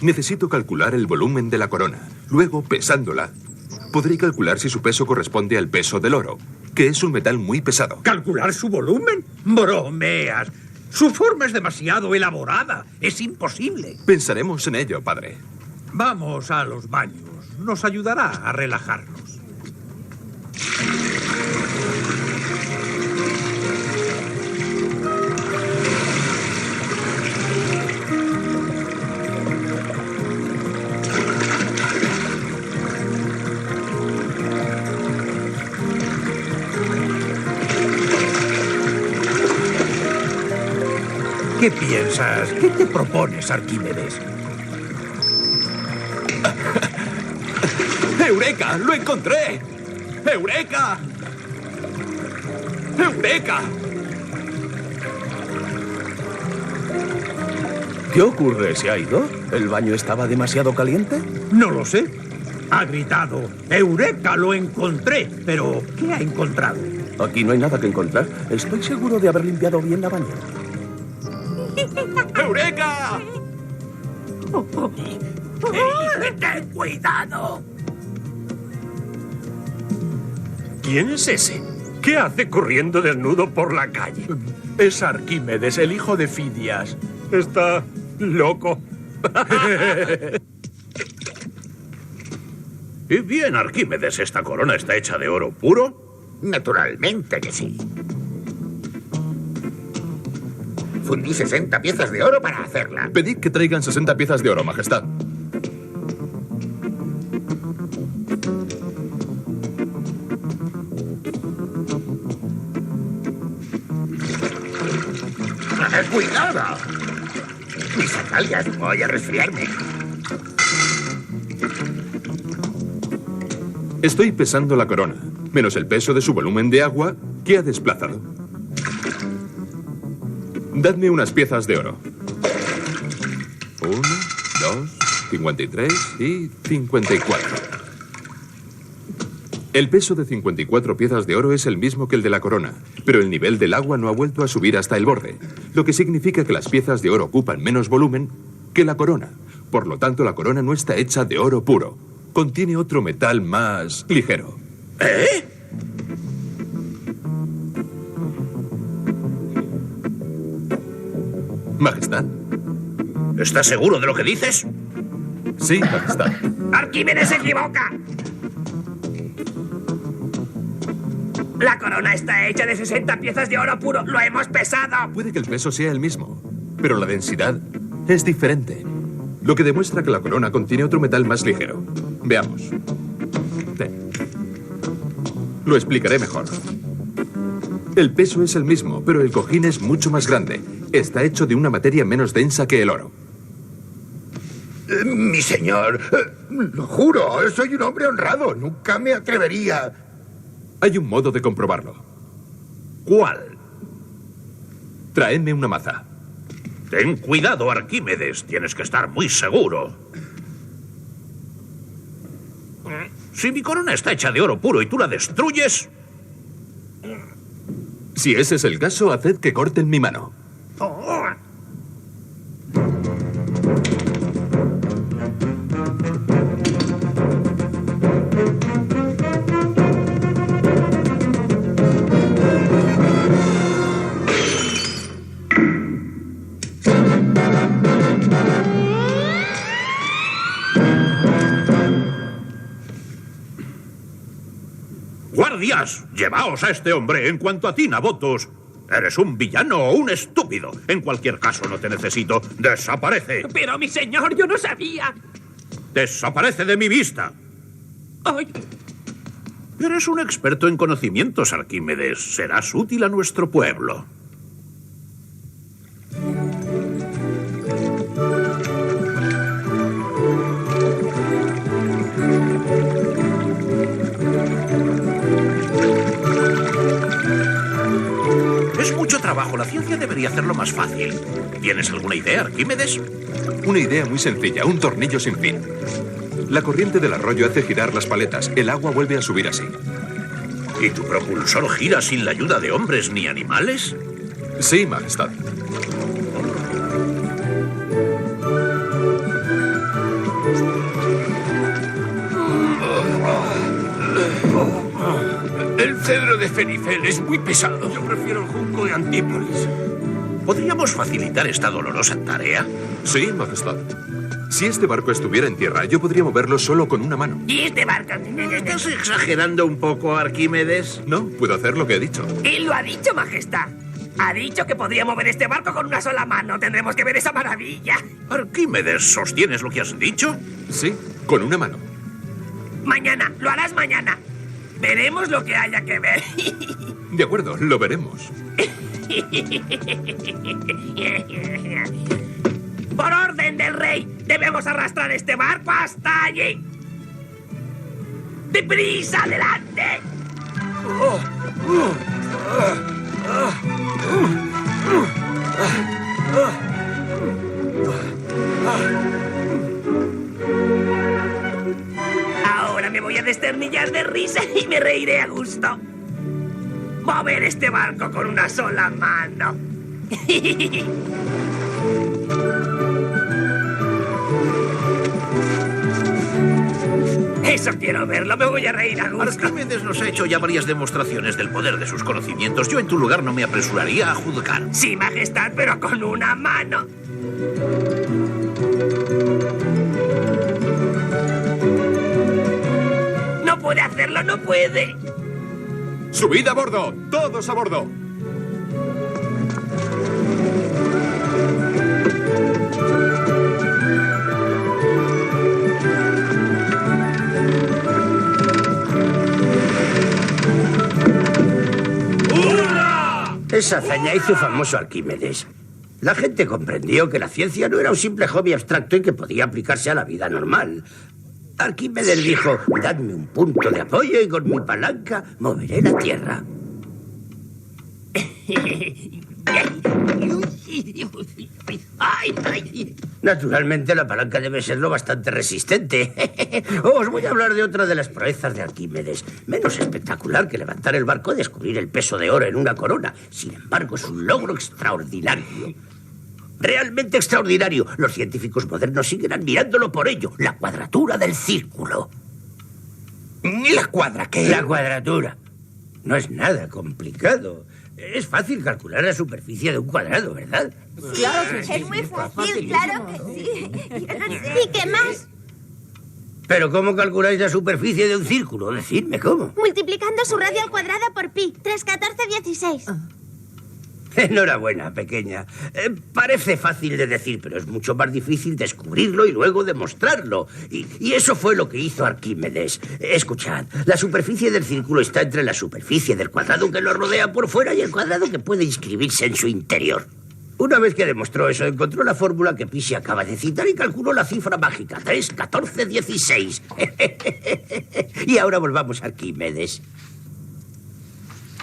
Necesito calcular el volumen de la corona. Luego, pesándola, podré calcular si su peso corresponde al peso del oro, que es un metal muy pesado. ¿Calcular su volumen? Bromeas. Su forma es demasiado elaborada. Es imposible. Pensaremos en ello, padre. Vamos a los baños. Nos ayudará a relajarnos. ¿Qué piensas? ¿Qué te propones, Arquímedes? ¡Eureka! ¡Lo encontré! ¡Eureka! ¡Eureka! ¿Qué ocurre? ¿Se ha ido? ¿El baño estaba demasiado caliente? No lo sé. Ha gritado, ¡Eureka! ¡Lo encontré! Pero, ¿qué ha encontrado? Aquí no hay nada que encontrar. Estoy seguro de haber limpiado bien la bañera. ¡Eureka! ¡Ten cuidado! ¿Quién es ese? ¿Qué hace corriendo desnudo por la calle? Es Arquímedes, el hijo de Fidias. Está loco. Y bien, Arquímedes, ¿esta corona está hecha de oro puro? Naturalmente que sí. Fundí 60 piezas de oro para hacerla. Pedid que traigan 60 piezas de oro, Majestad. ¡Cuidado! Mis sandalias, voy a resfriarme. Estoy pesando la corona, menos el peso de su volumen de agua que ha desplazado. Dadme unas piezas de oro. 1, 2, 53 y 54. El peso de 54 piezas de oro es el mismo que el de la corona, pero el nivel del agua no ha vuelto a subir hasta el borde, lo que significa que las piezas de oro ocupan menos volumen que la corona. Por lo tanto, la corona no está hecha de oro puro. Contiene otro metal más ligero. ¿Eh? Majestad. ¿Estás seguro de lo que dices? Sí, Majestad. ¡Arquímedes se equivoca! La corona está hecha de 60 piezas de oro puro. ¡Lo hemos pesado! Puede que el peso sea el mismo, pero la densidad es diferente. Lo que demuestra que la corona contiene otro metal más ligero. Veamos. Lo explicaré mejor. El peso es el mismo, pero el cojín es mucho más grande. Está hecho de una materia menos densa que el oro. Mi señor, lo juro, soy un hombre honrado. Nunca me atrevería. Hay un modo de comprobarlo. ¿Cuál? Traedme una maza. Ten cuidado, Arquímedes. Tienes que estar muy seguro. Si mi corona está hecha de oro puro y tú la destruyes... Si ese es el caso, haced que corten mi mano. ¡Guardias! ¡Llevaos a este hombre! En cuanto a ti, Nabotos, Eres un villano o un estúpido. En cualquier caso, no te necesito. ¡Desaparece! Pero, mi señor, yo no sabía. ¡Desaparece de mi vista! Ay. Eres un experto en conocimientos, Arquímedes. Serás útil a nuestro pueblo. Es mucho trabajo. La ciencia debería hacerlo más fácil. ¿Tienes alguna idea, Arquímedes? Una idea muy sencilla, un tornillo sin fin. La corriente del arroyo hace girar las paletas. El agua vuelve a subir así. ¿Y tu propulsor gira sin la ayuda de hombres ni animales? Sí, Majestad. El cedro de Fenicel es muy pesado. Yo prefiero el junco de Antípolis. ¿Podríamos facilitar esta dolorosa tarea? Sí, Majestad. Si este barco estuviera en tierra, yo podría moverlo solo con una mano. ¿Y este barco? ¿Estás exagerando un poco, Arquímedes? No, puedo hacer lo que he dicho. Él lo ha dicho, Majestad. Ha dicho que podría mover este barco con una sola mano. Tendremos que ver esa maravilla. Arquímedes, ¿sostienes lo que has dicho? Sí, con una mano. Mañana, lo harás mañana. Veremos lo que haya que ver. De acuerdo, lo veremos. Por orden del rey, debemos arrastrar este barco hasta allí. ¡Deprisa, adelante! Ahora me voy a desternillar de risa y me reiré a gusto. Mover este barco con una sola mano. Eso quiero verlo, me voy a reír a gusto. Arquímedes nos ha hecho ya varias demostraciones del poder de sus conocimientos. Yo en tu lugar no me apresuraría a juzgar. Sí, Majestad, pero con una mano. No puede hacerlo, no puede. ¡Subid a bordo! ¡Todos a bordo! Esa hazaña hizo famoso a Arquímedes. La gente comprendió que la ciencia no era un simple hobby abstracto y que podía aplicarse a la vida normal. Arquímedes dijo, dadme un punto de apoyo y con mi palanca moveré la tierra. Naturalmente la palanca debe serlo bastante resistente. Os voy a hablar de otra de las proezas de Arquímedes. Menos espectacular que levantar el barco y descubrir el peso de oro en una corona. Sin embargo, es un logro extraordinario. Realmente extraordinario. Los científicos modernos siguen admirándolo por ello. La cuadratura del círculo. ¿Y la cuadra qué? La cuadratura. No es nada complicado. Es fácil calcular la superficie de un cuadrado, ¿verdad? Sí, claro que sí. Es muy fácil, claro que sí. ¿Y qué más? ¿Pero cómo calculáis la superficie de un círculo? Decidme cómo. Multiplicando su radio al cuadrado por pi. 3, 14, 16. Enhorabuena, pequeña. Parece fácil de decir, pero es mucho más difícil descubrirlo y luego demostrarlo. Y eso fue lo que hizo Arquímedes. Escuchad, la superficie del círculo está entre la superficie del cuadrado que lo rodea por fuera y el cuadrado que puede inscribirse en su interior. Una vez que demostró eso, encontró la fórmula que Pisi acaba de citar y calculó la cifra mágica. 3, 14, 16. Y ahora volvamos a Arquímedes.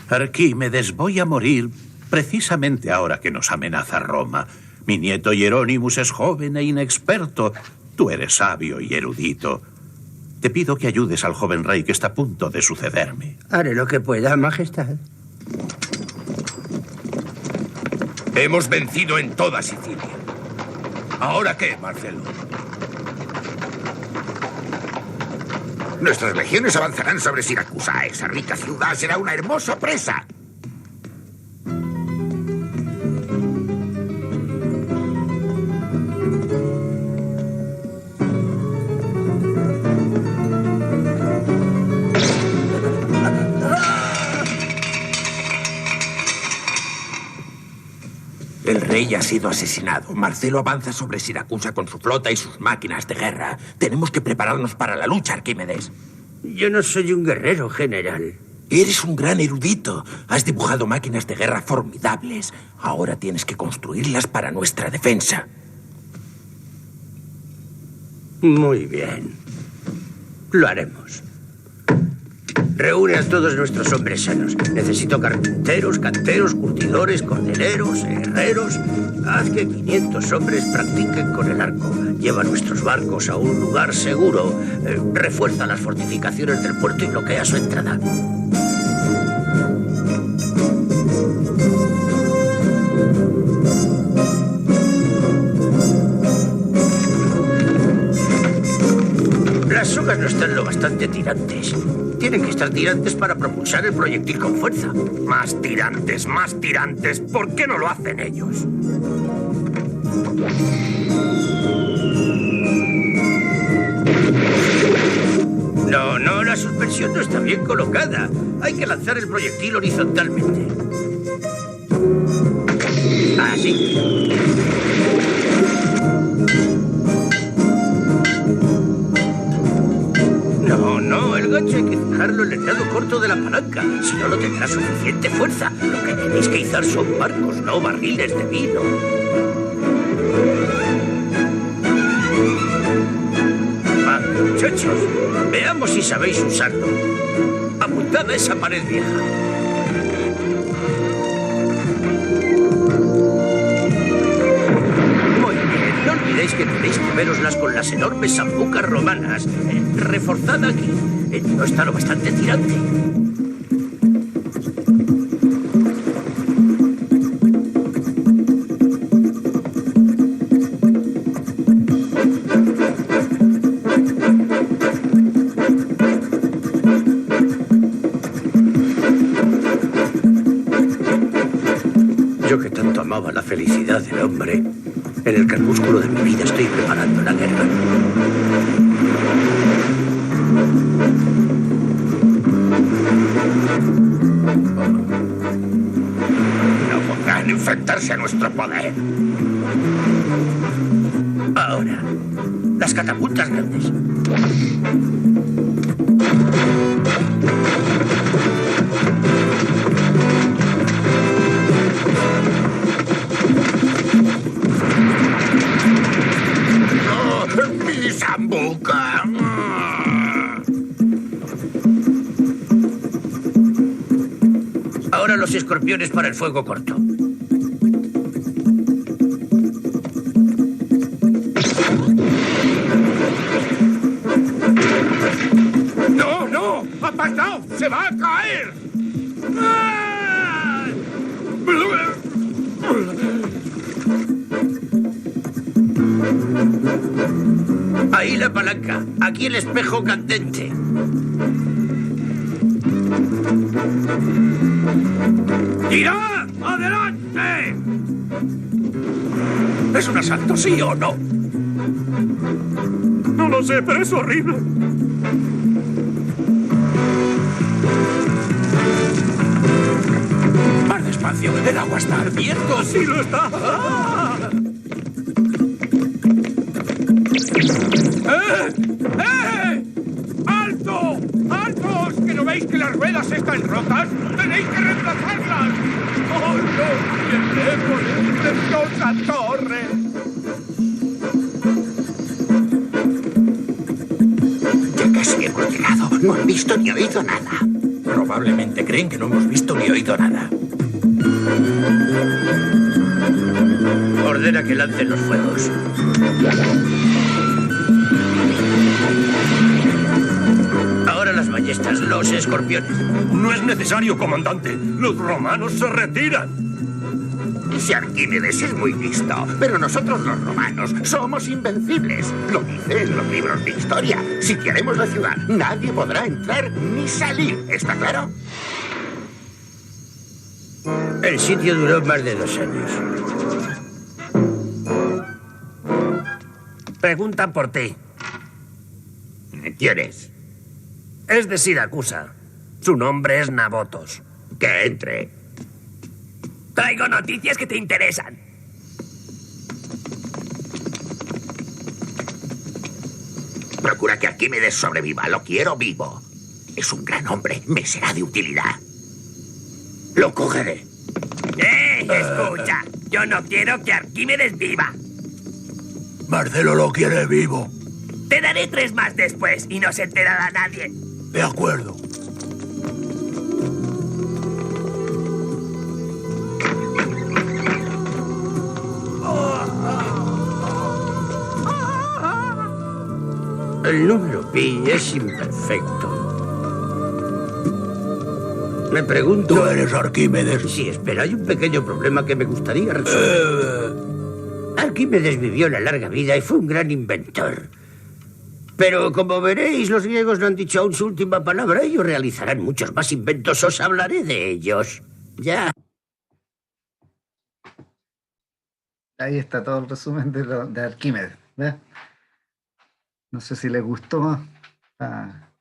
Arquímedes, voy a morir precisamente ahora que nos amenaza Roma. Mi nieto Hieronymus es joven e inexperto. Tú eres sabio y erudito. Te pido que ayudes al joven rey que está a punto de sucederme. Haré lo que pueda, Majestad. Hemos vencido en toda Sicilia. ¿Ahora qué, Marcelo? Nuestras legiones avanzarán sobre Siracusa. Esa rica ciudad será una hermosa presa. rey ha sido asesinado. Marcelo avanza sobre Siracusa con su flota y sus máquinas de guerra. Tenemos que prepararnos para la lucha, Arquímedes. Yo no soy un guerrero, general. Eres un gran erudito. Has dibujado máquinas de guerra formidables. Ahora tienes que construirlas para nuestra defensa. Muy bien. Lo haremos. Reúne a todos nuestros hombres sanos. Necesito carpinteros, canteros, curtidores, cordeleros, herreros. Haz que 500 hombres practiquen con el arco. Lleva nuestros barcos a un lugar seguro. Refuerza las fortificaciones del puerto y bloquea su entrada. Las sogas no están lo bastante tirantes. Tienen que estar tirantes para propulsar el proyectil con fuerza. Más tirantes, más tirantes. ¿Por qué no lo hacen ellos? No, la suspensión no está bien colocada. Hay que lanzar el proyectil horizontalmente. Así. No, el gancho hay que fijarlo en el lado corto de la palanca. Si no, no tendrá suficiente fuerza. Lo que tenéis que izar son barcos, no barriles de vino. Va, muchachos, veamos si sabéis usarlo. Apuntad a esa pared vieja. Muy bien, no olvidéis que tenéis que veroslas con las enormes zambucas romanas. Reforzad aquí. No está lo bastante tirante. Yo que tanto amaba la felicidad del hombre, en el crepúsculo de mi vida estoy preparando la guerra. No podrán enfrentarse a nuestro poder. Ahora, las catapultas grandes. ¡Mi zambuca! Ahora los escorpiones para el fuego corto. ¡No! ¡Apartaos! ¡Se va a caer! ¡Ah! Ahí la palanca. Aquí el espejo candente. ¡Tirad! ¡Adelante! ¿Es un asalto, sí o no? No lo sé, pero es horrible. Más despacio, el agua está ardiendo. ¡Sí lo está! ¡Alto! ¡Altos! ¿Que no veis que las ruedas están rotas? ¡Tenéis que reemplazarlas! ¡Oh, no! ¡Tenemos una preciosa torre! Ya casi hemos llegado. No han visto ni oído nada. Probablemente creen que no hemos visto ni oído nada. Ordena que lancen los fuegos. Ahora las ballestas, los escorpiones. No es necesario, comandante. Los romanos se retiran. Ese Arquímedes es muy listo, pero nosotros los romanos somos invencibles. Lo dice en los libros de historia. Si queremos la ciudad, nadie podrá entrar ni salir. ¿Está claro? El sitio duró más de 2 años. Preguntan por ti. ¿Quién es? Es de Siracusa. Su nombre es Nabotos. Que entre. Traigo noticias que te interesan. Procura que Arquímedes sobreviva. Lo quiero vivo. Es un gran hombre. Me será de utilidad. Lo cogeré. Escucha, yo no quiero que Arquímedes viva. Marcelo lo quiere vivo. Te daré 3 más después y no se enterará nadie. De acuerdo. El número pi es imperfecto. Me pregunto... ¿Tú eres Arquímedes? Sí, espera, hay un pequeño problema que me gustaría resolver. Arquímedes vivió una larga vida y fue un gran inventor. Pero como veréis, los griegos no han dicho aún su última palabra. Ellos realizarán muchos más inventos. Os hablaré de ellos. Ya. Ahí está todo el resumen de Arquímedes. ¿Ves? No sé si les gustó.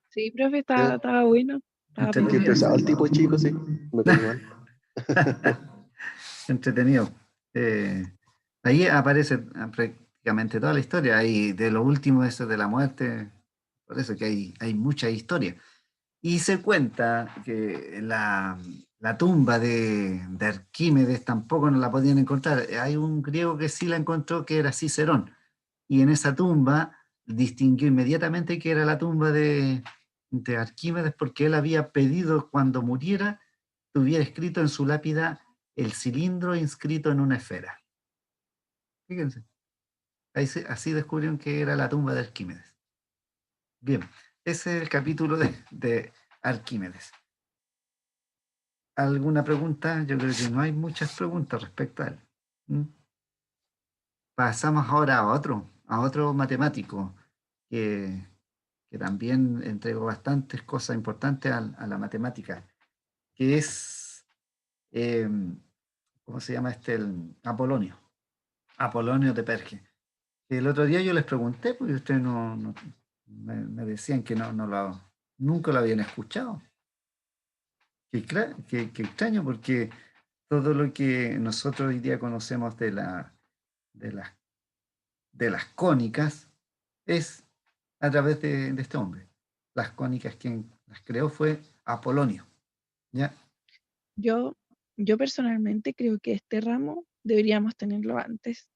Sí, profe, estaba bueno. Qué pesado el tipo chico, sí. Me cae mal. Entretenido. Ahí aparece prácticamente toda la historia. Ahí de lo último, eso de la muerte. Por eso que hay mucha historia. Y se cuenta que la tumba de Arquímedes tampoco no la podían encontrar. Hay un griego que sí la encontró, que era Cicerón. Y en esa tumba distinguió inmediatamente que era la tumba de Arquímedes, porque él había pedido cuando muriera tuviera escrito en su lápida el cilindro inscrito en una esfera. Fíjense. Así descubrieron que era la tumba de Arquímedes. Bien, ese es el capítulo de Arquímedes. ¿Alguna pregunta? Yo creo que no hay muchas preguntas respecto a él. Pasamos ahora a otro matemático que también entregó bastantes cosas importantes a la matemática, que es, ¿cómo se llama el Apolonio de Perge. El otro día yo les pregunté, porque ustedes me decían que nunca lo habían escuchado. Qué extraño, porque todo lo que nosotros hoy día conocemos de las cónicas es a través de este hombre. Las cónicas, quien las creó fue Apolonio. ¿Ya? Yo personalmente creo que este ramo deberíamos tenerlo antes,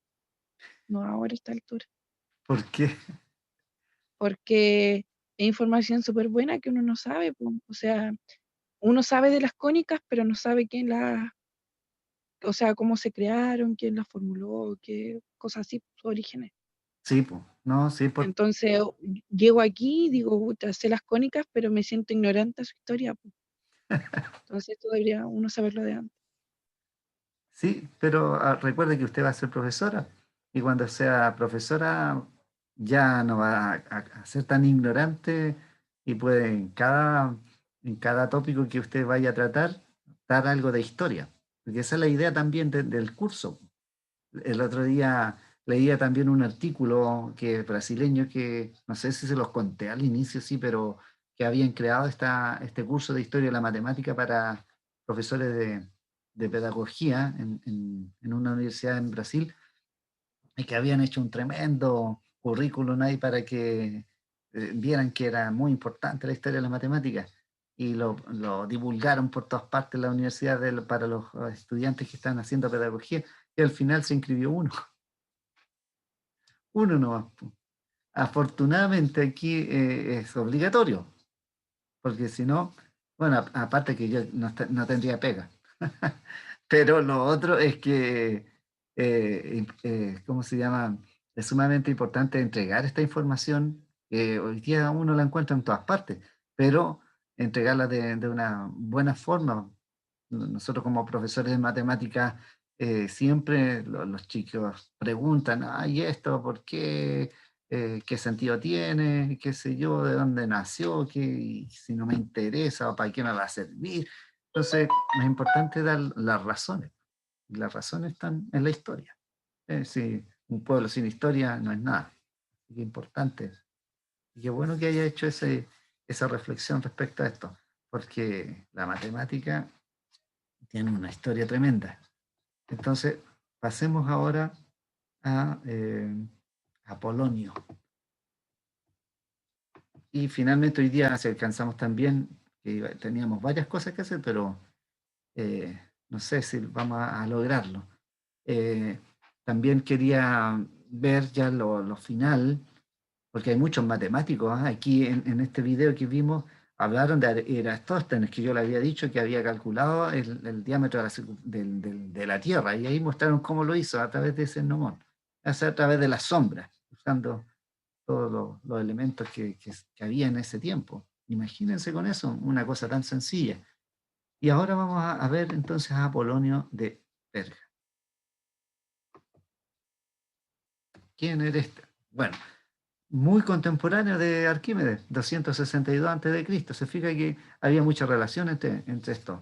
no ahora a esta altura. ¿Por qué? Porque es información súper buena que uno no sabe, po. O sea, uno sabe de las cónicas, pero no sabe o sea, cómo se crearon, quién las formuló, qué cosas así, sus orígenes. Sí, pues, no, sí, Entonces, llego aquí y digo, puta, sé las cónicas, pero me siento ignorante de su historia, po. Entonces, esto debería uno saberlo de antes. Sí, pero recuerde que usted va a ser profesora, y cuando sea profesora ya no va a ser tan ignorante y puede en cada tópico que usted vaya a tratar, dar algo de historia, porque esa es la idea también del curso. El otro día leía también un artículo brasileño que no sé si se los conté al inicio, sí, pero que habían creado este curso de historia de la matemática para profesores de pedagogía en una universidad en Brasil, y que habían hecho un tremendo currículum ahí para que vieran que era muy importante la historia de las matemáticas, y lo divulgaron por todas partes en la universidad para los estudiantes que están haciendo pedagogía, y al final se inscribió uno nomás. Afortunadamente aquí es obligatorio, porque si no, bueno, aparte que yo no tendría pega. Pero lo otro es que, ¿cómo se llama? Es sumamente importante entregar esta información, que hoy día uno la encuentra en todas partes, pero entregarla de una buena forma. Nosotros como profesores de matemáticas, siempre los chicos preguntan, ¿y esto por qué? ¿Qué sentido tiene? ¿Qué sé yo? ¿De dónde nació? ¿Qué, si no me interesa? ¿O para qué me va a servir? Entonces, es importante dar las razones. Y las razones están en la historia. Si un pueblo sin historia no es nada. Así que importante. Y qué bueno que haya hecho esa reflexión respecto a esto, porque la matemática tiene una historia tremenda. Entonces, pasemos ahora a Apolonio. Y finalmente hoy día, si alcanzamos también, teníamos varias cosas que hacer, pero no sé si vamos a lograrlo. También quería ver ya lo final, porque hay muchos matemáticos. Aquí en este video que vimos, hablaron de Eratóstenes, que yo le había dicho que había calculado el diámetro de la Tierra, y ahí mostraron cómo lo hizo a través de ese gnomón, a través de las sombras, usando todos los elementos que había en ese tiempo. Imagínense con eso, una cosa tan sencilla. Y ahora vamos a ver entonces a Apolonio de Perga. ¿Quién era este? Bueno, muy contemporáneo de Arquímedes, 262 a.C. Se fija que había mucha relación entre estos.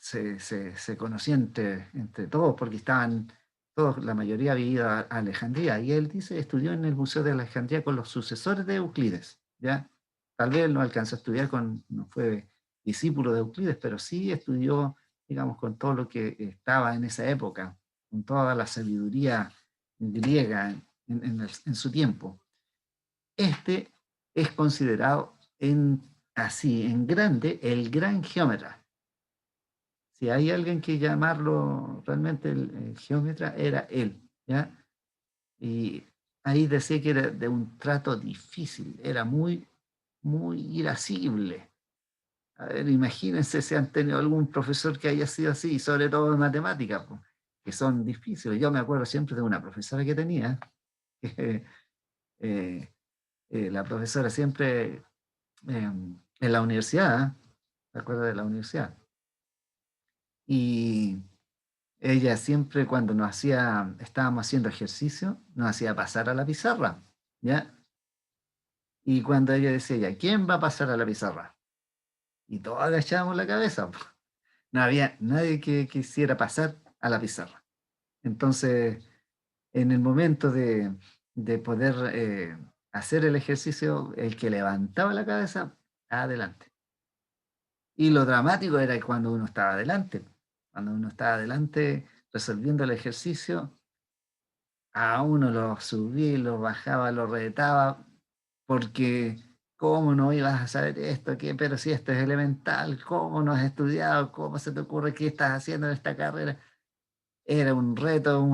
Se conocían entre todos porque estaban todos, la mayoría había ido a Alejandría, y él dice, estudió en el Museo de Alejandría con los sucesores de Euclides, ¿ya? Tal vez no alcanzó a estudiar no fue discípulo de Euclides, pero sí estudió, digamos, con todo lo que estaba en esa época, con toda la sabiduría griega en su tiempo. Este es considerado así, en grande, el gran geómetra. Si hay alguien que llamarlo realmente el geómetra, era él, ¿ya? Y ahí decía que era de un trato difícil, era muy, muy irascible. A ver, imagínense si han tenido algún profesor que haya sido así, sobre todo en matemáticas, que son difíciles. Yo me acuerdo siempre de una profesora que tenía, que la profesora siempre en la universidad, ¿te acuerdas de la universidad? Y ella siempre cuando estábamos haciendo ejercicio, nos hacía pasar a la pizarra, ¿ya? Y cuando ella decía, ya, ¿quién va a pasar a la pizarra? Y todos agachábamos la cabeza. No había nadie que quisiera pasar a la pizarra. Entonces, en el momento de poder hacer el ejercicio, el que levantaba la cabeza, adelante. Y lo dramático era cuando uno estaba adelante. Cuando uno estaba adelante resolviendo el ejercicio, a uno lo subía, lo bajaba, lo retaba, porque ¿cómo no ibas a saber esto? ¿Qué? Pero si esto es elemental, ¿cómo no has estudiado? ¿Cómo se te ocurre qué estás haciendo en esta carrera? Era un reto,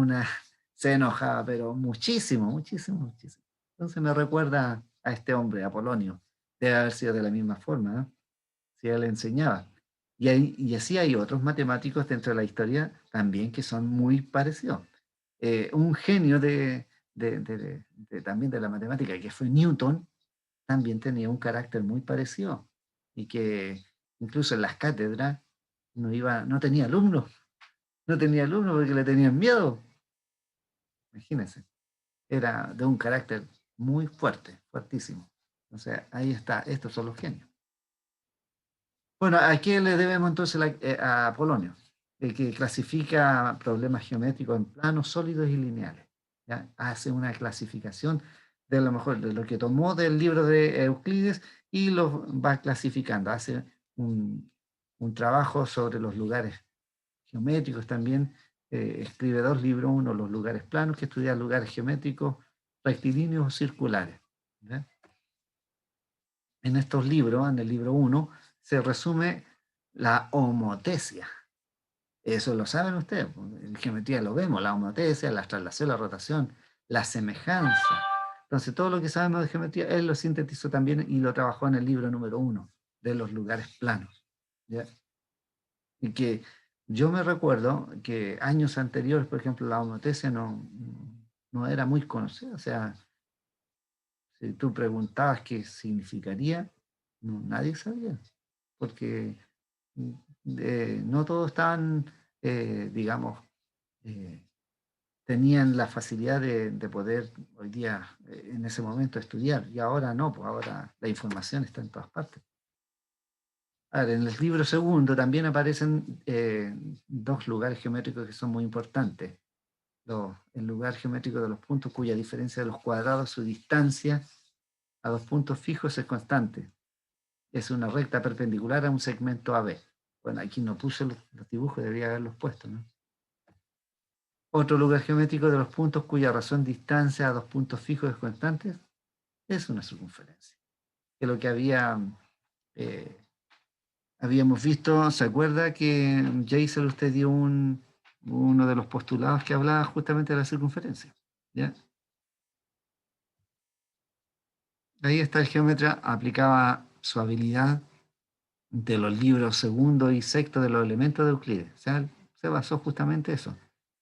se enojaba, pero muchísimo, muchísimo, muchísimo. Entonces me recuerda a este hombre, Apolonio. Debe haber sido de la misma forma, ¿eh? Si él enseñaba. Y así hay otros matemáticos dentro de la historia también que son muy parecidos. Un genio también de la matemática, que fue Newton, también tenía un carácter muy parecido, y que incluso en las cátedras no tenía alumnos. No tenía alumnos porque le tenían miedo. Imagínense. Era de un carácter muy fuerte, fuertísimo. O sea, ahí está, estos son los genios. Bueno, ¿a qué le debemos entonces a Apolonio? El que clasifica problemas geométricos en planos sólidos y lineales. ¿Ya? Hace una clasificación de lo mejor de lo que tomó del libro de Euclides y lo va clasificando. Hace un trabajo sobre los lugares geométricos también. Escribe 2 libros, uno los lugares planos, que estudia lugares geométricos rectilíneos o circulares. ¿Ya? En estos libros, en el libro 1, se resume la homotesia. Eso lo saben ustedes, en geometría lo vemos, la homotesia, la traslación, la rotación, la semejanza. Entonces, todo lo que sabemos de geometría, él lo sintetizó también y lo trabajó en el libro número 1, de los lugares planos. ¿Ya? Y que yo me recuerdo que años anteriores, por ejemplo, la homotesia no era muy conocida. O sea, si tú preguntabas qué significaría, nadie sabía, porque no todos estaban, digamos, tenían la facilidad de poder hoy día, en ese momento, estudiar, y ahora no, pues ahora la información está en todas partes. Ahora, en el libro 2 también aparecen 2 lugares geométricos que son muy importantes. El lugar geométrico de los puntos cuya diferencia de los cuadrados, su distancia a 2 puntos fijos es constante. Es una recta perpendicular a un segmento AB. Bueno, aquí no puse los dibujos, debería haberlos puesto, ¿no? Otro lugar geométrico de los puntos cuya razón distancia a 2 puntos fijos es constante es una circunferencia. Que lo que habíamos visto, ¿se acuerda que Jason usted dio uno de los postulados que hablaba justamente de la circunferencia? ¿Ya? Ahí está el geómetra, aplicaba su habilidad de los libros segundo y sexto de los elementos de Euclides. O sea, se basó justamente en eso,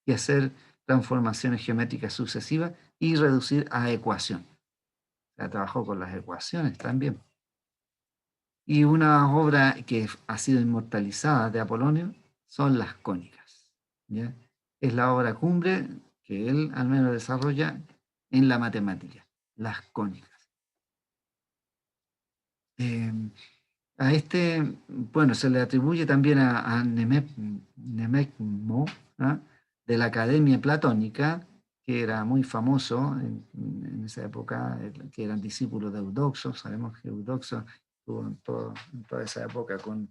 y hacer transformaciones geométricas sucesivas y reducir a ecuación. O sea, trabajó con las ecuaciones también. Y una obra que ha sido inmortalizada de Apolonio son las cónicas, ¿ya? Es la obra cumbre que él al menos desarrolla en la matemática, las cónicas. A este, bueno, se le atribuye también a Nemecmo, ¿ah? De la Academia Platónica, que era muy famoso en esa época, que eran discípulos de Eudoxo. Sabemos que Eudoxo estuvo en toda esa época con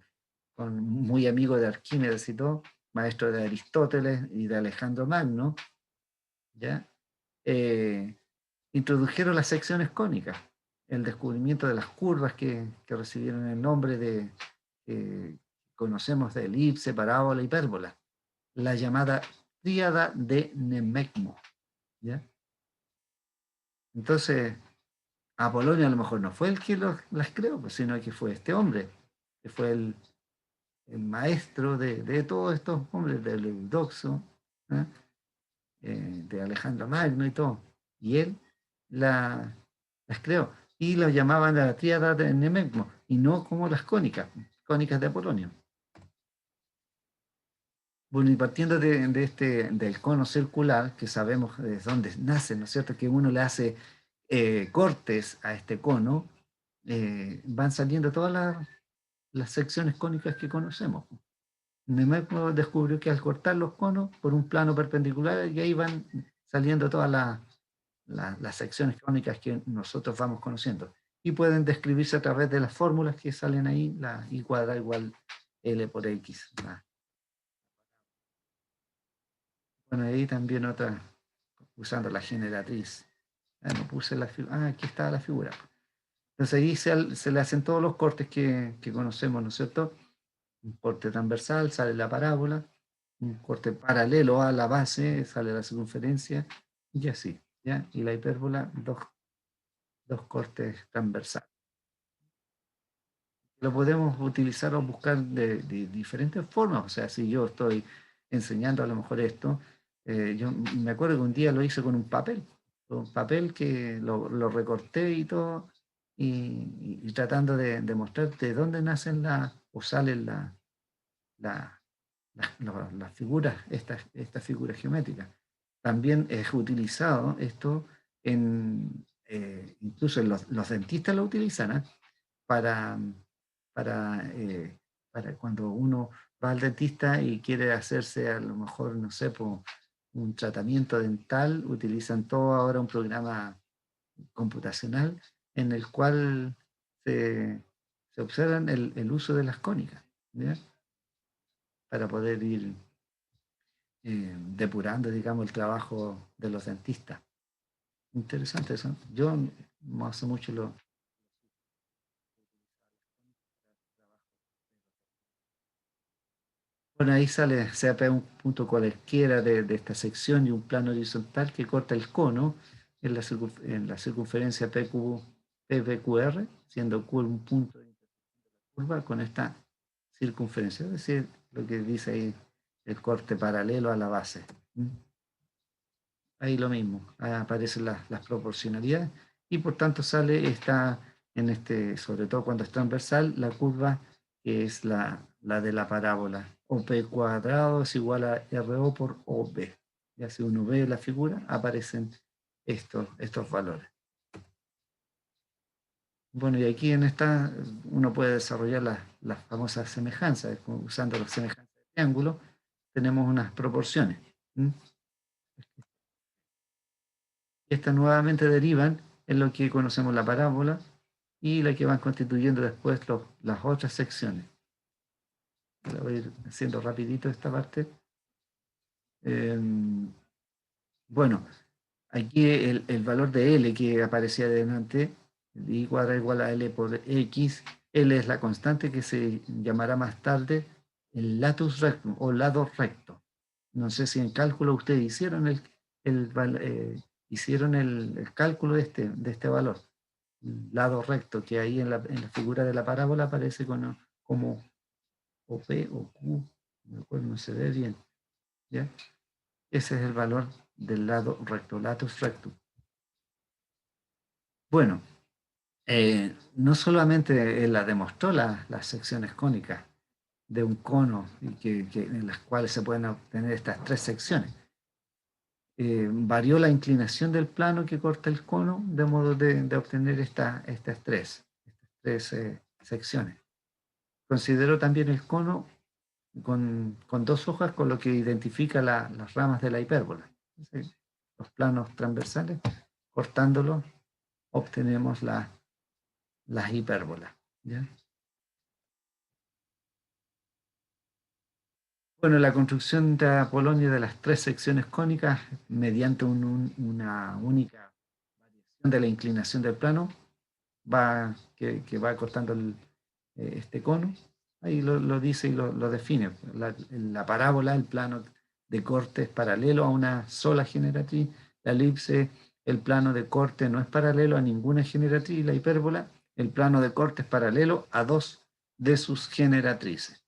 muy amigo de Arquímedes y todo, maestro de Aristóteles y de Alejandro Magno, ¿ya? Introdujeron las secciones cónicas, el descubrimiento de las curvas que recibieron el nombre de, conocemos de elipse, parábola, hipérbola, la llamada tríada de Nemecmo, ¿ya? Entonces, Apolonio a lo mejor no fue el que las creó, pues, sino que fue este hombre, que fue el maestro de todos estos hombres, del Eudoxo, ¿eh? De Alejandro Magno y todo. Y él las creó. Y lo llamaban la tríada de Nemecmo, y no como las cónicas de Apolonio. Bueno, y partiendo del cono circular, que sabemos de dónde nace, ¿no es cierto? Que uno le hace cortes a este cono, van saliendo todas las secciones cónicas que conocemos. Nemecmo descubrió que al cortar los conos por un plano perpendicular, y ahí van saliendo todas las secciones cónicas que nosotros vamos conociendo. Y pueden describirse a través de las fórmulas que salen ahí, la I cuadrada igual L por X. Bueno, ahí también otra, usando la generatriz. No puse la figura. Aquí está la figura. Entonces ahí se le hacen todos los cortes que conocemos, ¿no es cierto? Un corte transversal, sale la parábola, un corte paralelo a la base, sale la circunferencia, y así, ¿ya? Y la hipérbola, dos cortes transversales. Lo podemos utilizar o buscar de diferentes formas. O sea, si yo estoy enseñando a lo mejor esto, yo me acuerdo que un día lo hice con un papel que lo recorté y todo, y tratando de mostrar de dónde nacen o salen las figuras, estas figuras geométricas. También es utilizado esto incluso los dentistas lo utilizan, ¿eh? para cuando uno va al dentista y quiere hacerse a lo mejor, no sé, un tratamiento dental, utilizan todo ahora un programa computacional en el cual se observan el uso de las cónicas, ¿ya? Para poder ir depurando, digamos, el trabajo de los dentistas. Interesante eso. Yo no hace mucho Bueno, ahí se apega un punto cualquiera de esta sección y un plano horizontal que corta el cono en la circunferencia PQR, siendo Q un punto de curva con esta circunferencia, es decir, lo que dice ahí, el corte paralelo a la base. Ahí lo mismo, ahí aparecen las proporcionalidades, y por tanto sale sobre todo cuando es transversal, la curva que es la de la parábola. OP cuadrado es igual a RO por OB. Ya si uno ve la figura, aparecen estos valores. Bueno, y aquí en esta uno puede desarrollar las famosas semejanzas, usando las semejanzas de triángulo, tenemos unas proporciones. Estas nuevamente derivan en lo que conocemos la parábola y la que van constituyendo después las otras secciones. La voy a ir haciendo rapidito esta parte. Bueno, aquí el valor de L que aparecía delante I cuadrado igual a L por X. L es la constante que se llamará más tarde el latus rectum o lado recto. No sé si en cálculo ustedes hicieron el cálculo de este valor, lado recto, que ahí en la figura de la parábola aparece como OP o Q, no me acuerdo, no se ve bien, ¿ya? Ese es el valor del lado recto, latus rectum. Bueno, no solamente él la demostró las secciones cónicas de un cono en las cuales se pueden obtener estas tres secciones. Varió la inclinación del plano que corta el cono de modo de obtener estas tres secciones. Consideró también el cono con dos hojas, con lo que identifica las ramas de la hipérbola. ¿Sí? Los planos transversales, cortándolos, obtenemos las hipérbolas. ¿Ya? Bueno, la construcción de Apolonio de las tres secciones cónicas mediante una única variación de la inclinación del plano que va cortando este cono. Ahí lo dice y lo define. La parábola, el plano de corte es paralelo a una sola generatriz. La elipse, el plano de corte no es paralelo a ninguna generatriz. La hipérbola, el plano de corte es paralelo a dos de sus generatrices.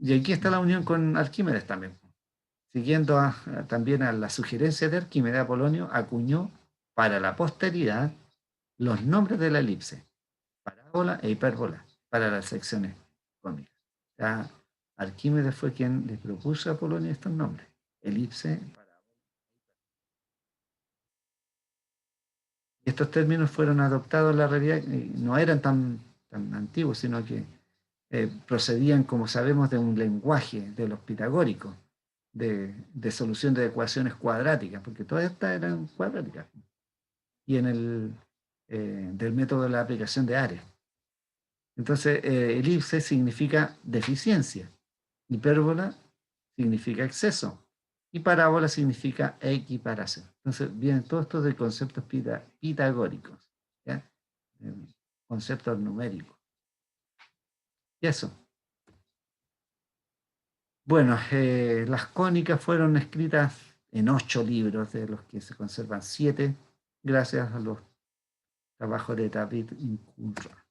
Y aquí está la unión con Arquímedes también. Siguiendo también a la sugerencia de Arquímedes, Apolonio acuñó para la posteridad los nombres de la elipse, parábola e hipérbola, para las secciones cónicas. Ya Arquímedes fue quien le propuso a Apolonio estos nombres, elipse, parábola. Y estos términos fueron adoptados en la realidad, no eran tan antiguos, sino que procedían, como sabemos, de un lenguaje de los pitagóricos, de solución de ecuaciones cuadráticas, porque todas estas eran cuadráticas, y del método de la aplicación de áreas. Entonces, elipse significa deficiencia, hipérbola significa exceso, y parábola significa equiparación. Entonces, vienen todos estos de conceptos pitagóricos, ¿ya? Conceptos numéricos. Y eso. Bueno, las cónicas fueron escritas en 8 libros, de los que se conservan 7, gracias a los trabajos de David Incurra.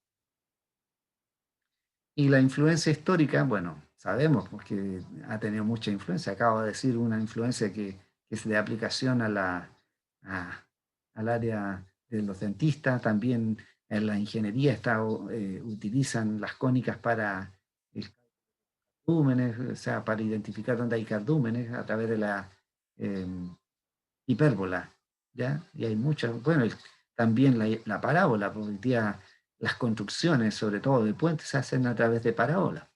Y la influencia histórica, bueno, sabemos porque ha tenido mucha influencia. Acabo de decir una influencia que es de aplicación al área de los dentistas, también en la ingeniería utilizan las cónicas para cardúmenes, o sea, para identificar dónde hay cardúmenes a través de la hipérbola, ¿ya? Y hay muchas, bueno, también la parábola, porque hoy día las construcciones, sobre todo de puentes, se hacen a través de parábola,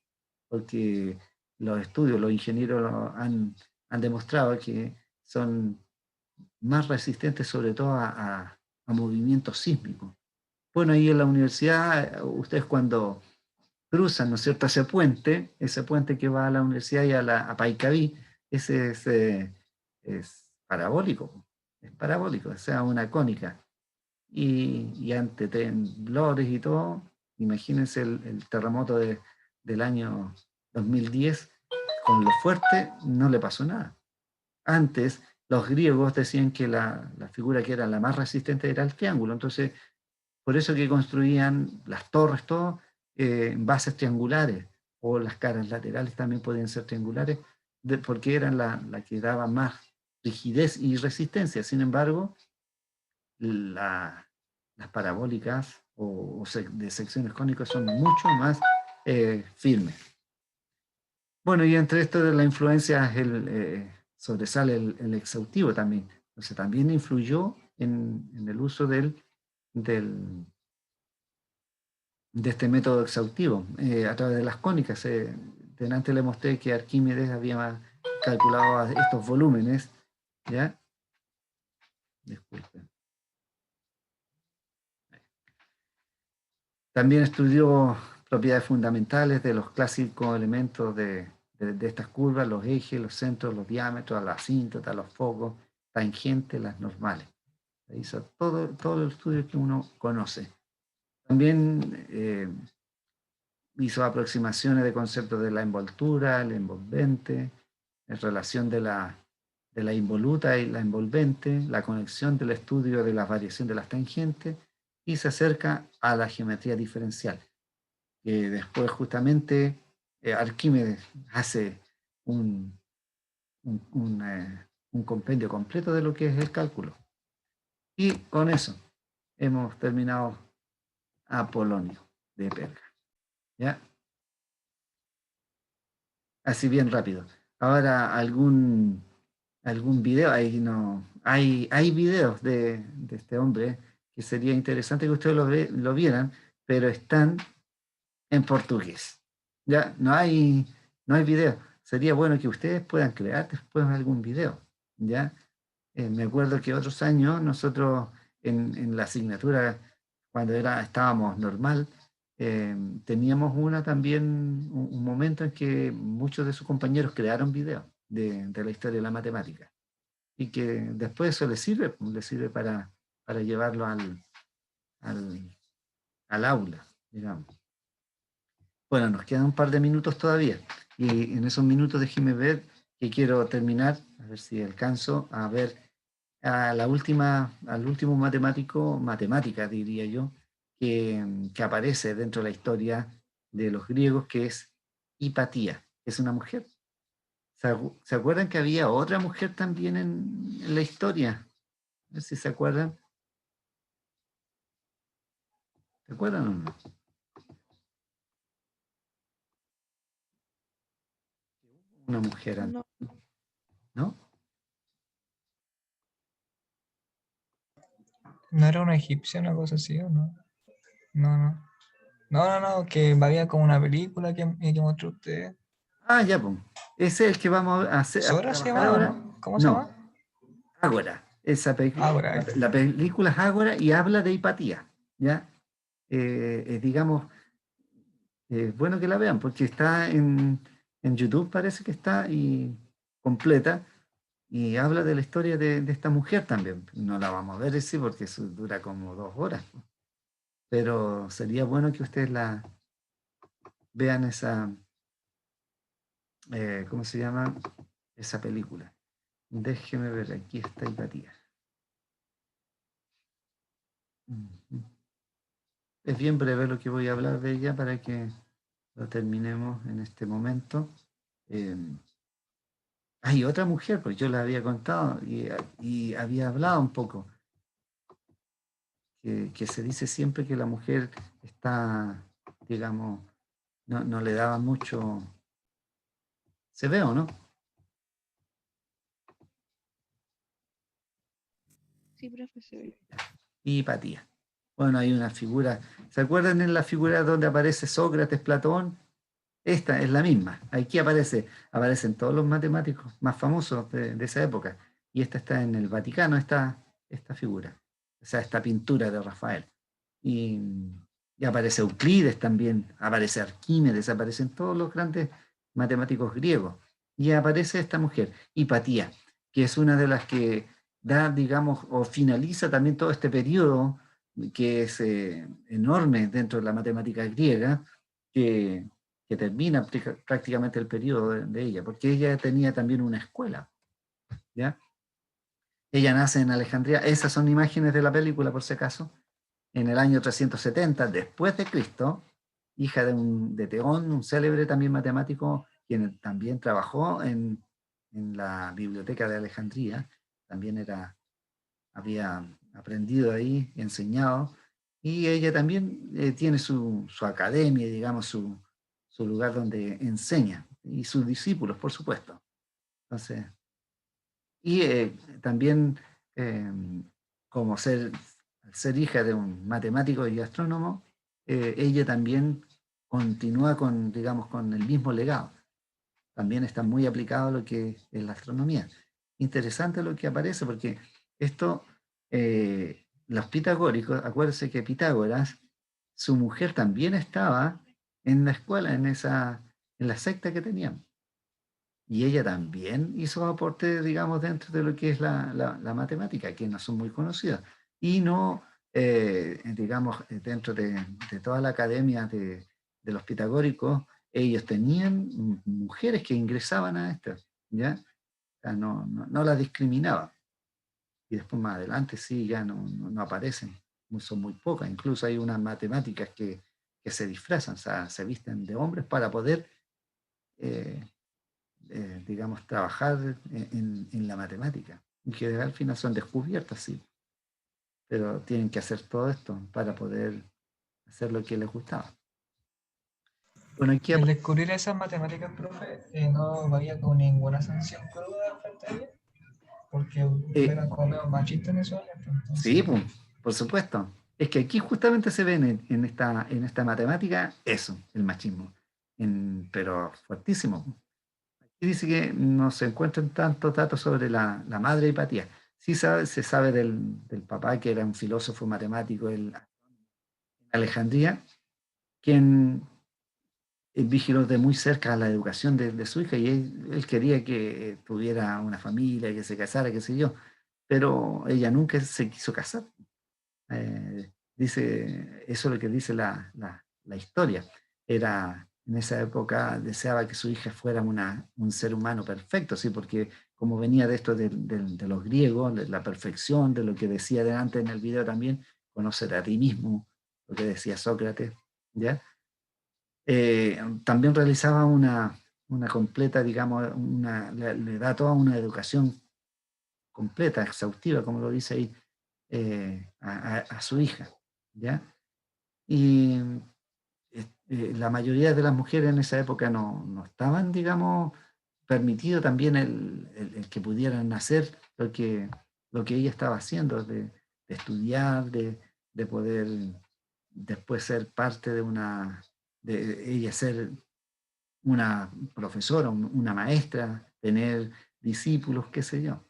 porque los estudios, los ingenieros han demostrado que son más resistentes sobre todo a movimientos sísmicos. Bueno, ahí en la universidad, ustedes cuando cruzan, ¿no es cierto?, ese puente que va a la universidad y a Paicaví, ese es parabólico, o sea, una cónica. Y ante temblores y todo, imagínense el terremoto del año 2010, con lo fuerte no le pasó nada. Antes, los griegos decían que la figura que era la más resistente era el triángulo, entonces, por eso que construían las torres, todo, en bases triangulares, o las caras laterales también podían ser triangulares, porque eran la que daba más rigidez y resistencia. Sin embargo, las parabólicas o de secciones cónicas son mucho más firmes. Bueno, y entre esto de la influencia sobresale el exhaustivo también. Entonces también influyó en el uso de este método exhaustivo a través de las cónicas. Delante le mostré que Arquímedes había calculado estos volúmenes, ¿ya? Disculpen. También estudió propiedades fundamentales de los clásicos elementos de estas curvas, los ejes, los centros, los diámetros, las asíntotas, los focos, tangentes, las normales. hizo todo el estudio que uno conoce. También hizo aproximaciones de conceptos de la envoltura, el envolvente, la relación de la involuta y la envolvente, la conexión del estudio de la variación de las tangentes, y se acerca a la geometría diferencial, que después justamente Arquímedes hace un compendio completo de lo que es el cálculo. Y con eso hemos terminado Apolonio de Perga. ¿Ya? Así bien rápido. Ahora algún video, ahí no, hay videos de este hombre que sería interesante que ustedes lo vieran, pero están en portugués. Ya no hay video. Sería bueno que ustedes puedan crear después algún video. ¿Ya? Me acuerdo que otros años nosotros en la asignatura, cuando estábamos normal, teníamos también un momento en que muchos de sus compañeros crearon videos de la historia de la matemática, y que después eso les sirve para llevarlo al aula, digamos. Bueno, nos quedan un par de minutos todavía, y en esos minutos déjenme ver que quiero terminar, a ver si alcanzo a ver al último matemática diría yo, que aparece dentro de la historia de los griegos, que es Hipatía, que es una mujer. ¿Se acuerdan que había otra mujer también en la historia? A ver si se acuerdan. ¿Se acuerdan o no? Una mujer antes. ¿No? ¿No era una egipcia, una cosa así, o no? No, que había como una película que mostró usted. Ah, ya, pues. Ese es el que vamos a hacer. ¿Sora se llama ahora? ¿No? ¿Cómo se llama? Ágora. Esa película. Ágora. La película es Ágora y habla de Hipatía. ¿Ya? Digamos, bueno que la vean, porque está en YouTube, parece que está, y completa, y habla de la historia de esta mujer también. No la vamos a ver, sí, porque eso dura como 2 horas. Pero sería bueno que ustedes la vean ¿cómo se llama? Esa película. Déjeme ver, aquí está Hipatía. Es bien breve lo que voy a hablar de ella para que lo terminemos en este momento. Hay otra mujer, pues yo la había contado y había hablado un poco, que se dice siempre que la mujer está, digamos, no le daba mucho. ¿Se ve o no? Sí, profe, se ve. Hipatía. Bueno, hay una figura. ¿Se acuerdan en la figura donde aparece Sócrates, Platón? Esta es la misma. Aquí aparecen todos los matemáticos más famosos de esa época. Y esta está en el Vaticano, esta figura. O sea, esta pintura de Rafael. Y aparece Euclides también, aparece Arquímedes, aparecen todos los grandes matemáticos griegos. Y aparece esta mujer, Hipatía, que es una de las que da, digamos, o finaliza también todo este periodo que es enorme dentro de la matemática griega, que termina prácticamente el periodo de ella, porque ella tenía también una escuela, ¿ya? Ella nace en Alejandría. Esas son imágenes de la película, por si acaso, en el año 370 después de Cristo, hija de Teón, un célebre también matemático, quien también trabajó en la biblioteca de Alejandría, también había aprendido ahí, enseñado, y ella también tiene su academia, digamos, su lugar donde enseña, y sus discípulos, por supuesto. Entonces, y también como al ser hija de un matemático y astrónomo, ella también continúa digamos, con el mismo legado. También está muy aplicado a lo que es la astronomía. Interesante lo que aparece, porque esto, los pitagóricos, acuérdense que Pitágoras, su mujer también estaba en la escuela, en la secta que tenían. Y ella también hizo aporte, digamos, dentro de lo que es la matemática, que no son muy conocidas. y no, digamos, dentro de toda la academia de los pitagóricos, ellos tenían mujeres que ingresaban a esto, ¿ya? O sea, no las discriminaban. Y después más adelante sí, ya no aparecen, son muy pocas. Incluso hay unas matemáticas que se disfrazan, o sea, se visten de hombres para poder, digamos, trabajar en la matemática. Y que al final son descubiertas, sí. Pero tienen que hacer todo esto para poder hacer lo que les gustaba. Bueno, aquí al descubrir esas matemáticas, profe, no había con ninguna sanción cruda frente a ella, porque eran como medio machistas en eso. Sí, pues, por supuesto. Es que aquí justamente se ve en esta matemática eso, el machismo, pero fuertísimo. Aquí dice que no se encuentran tantos datos sobre la madre de Hipatia. Sí se sabe del papá, que era un filósofo matemático en Alejandría, quien vigiló de muy cerca la educación de su hija, y él quería que tuviera una familia, que se casara, qué sé yo, pero ella nunca se quiso casar. Dice, eso es lo que dice la historia. Era, en esa época deseaba que su hija fuera un ser humano perfecto, ¿sí? Porque como venía de esto de los griegos, de la perfección, de lo que decía delante en el video también, conocer a ti mismo, lo que decía Sócrates, ¿ya? También realizaba una completa, digamos, le da toda una educación completa, exhaustiva, como lo dice ahí, a su hija, ¿ya? Y la mayoría de las mujeres en esa época no estaban, digamos, permitido también el que pudieran hacer lo que ella estaba haciendo, de estudiar, de poder después ser parte de ella ser una profesora, una maestra, tener discípulos, qué sé yo.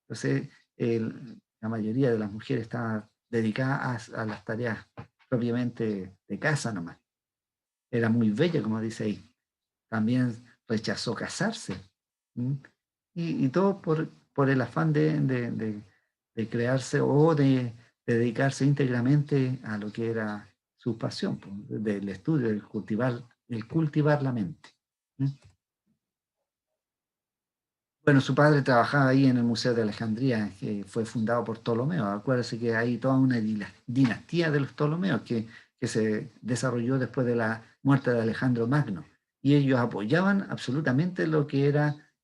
Entonces, la mayoría de las mujeres estaban dedicadas a las tareas propiamente de casa nomás. Era muy bella, como dice ahí. También rechazó casarse. Y todo por el afán de crearse o de dedicarse íntegramente a lo que era su pasión, del estudio, el cultivar la mente. Bueno, su padre trabajaba ahí en el Museo de Alejandría, que fue fundado por Ptolomeo. Acuérdense que hay toda una dinastía de los Ptolomeos que se desarrolló después de la muerte de Alejandro Magno. Y ellos apoyaban absolutamente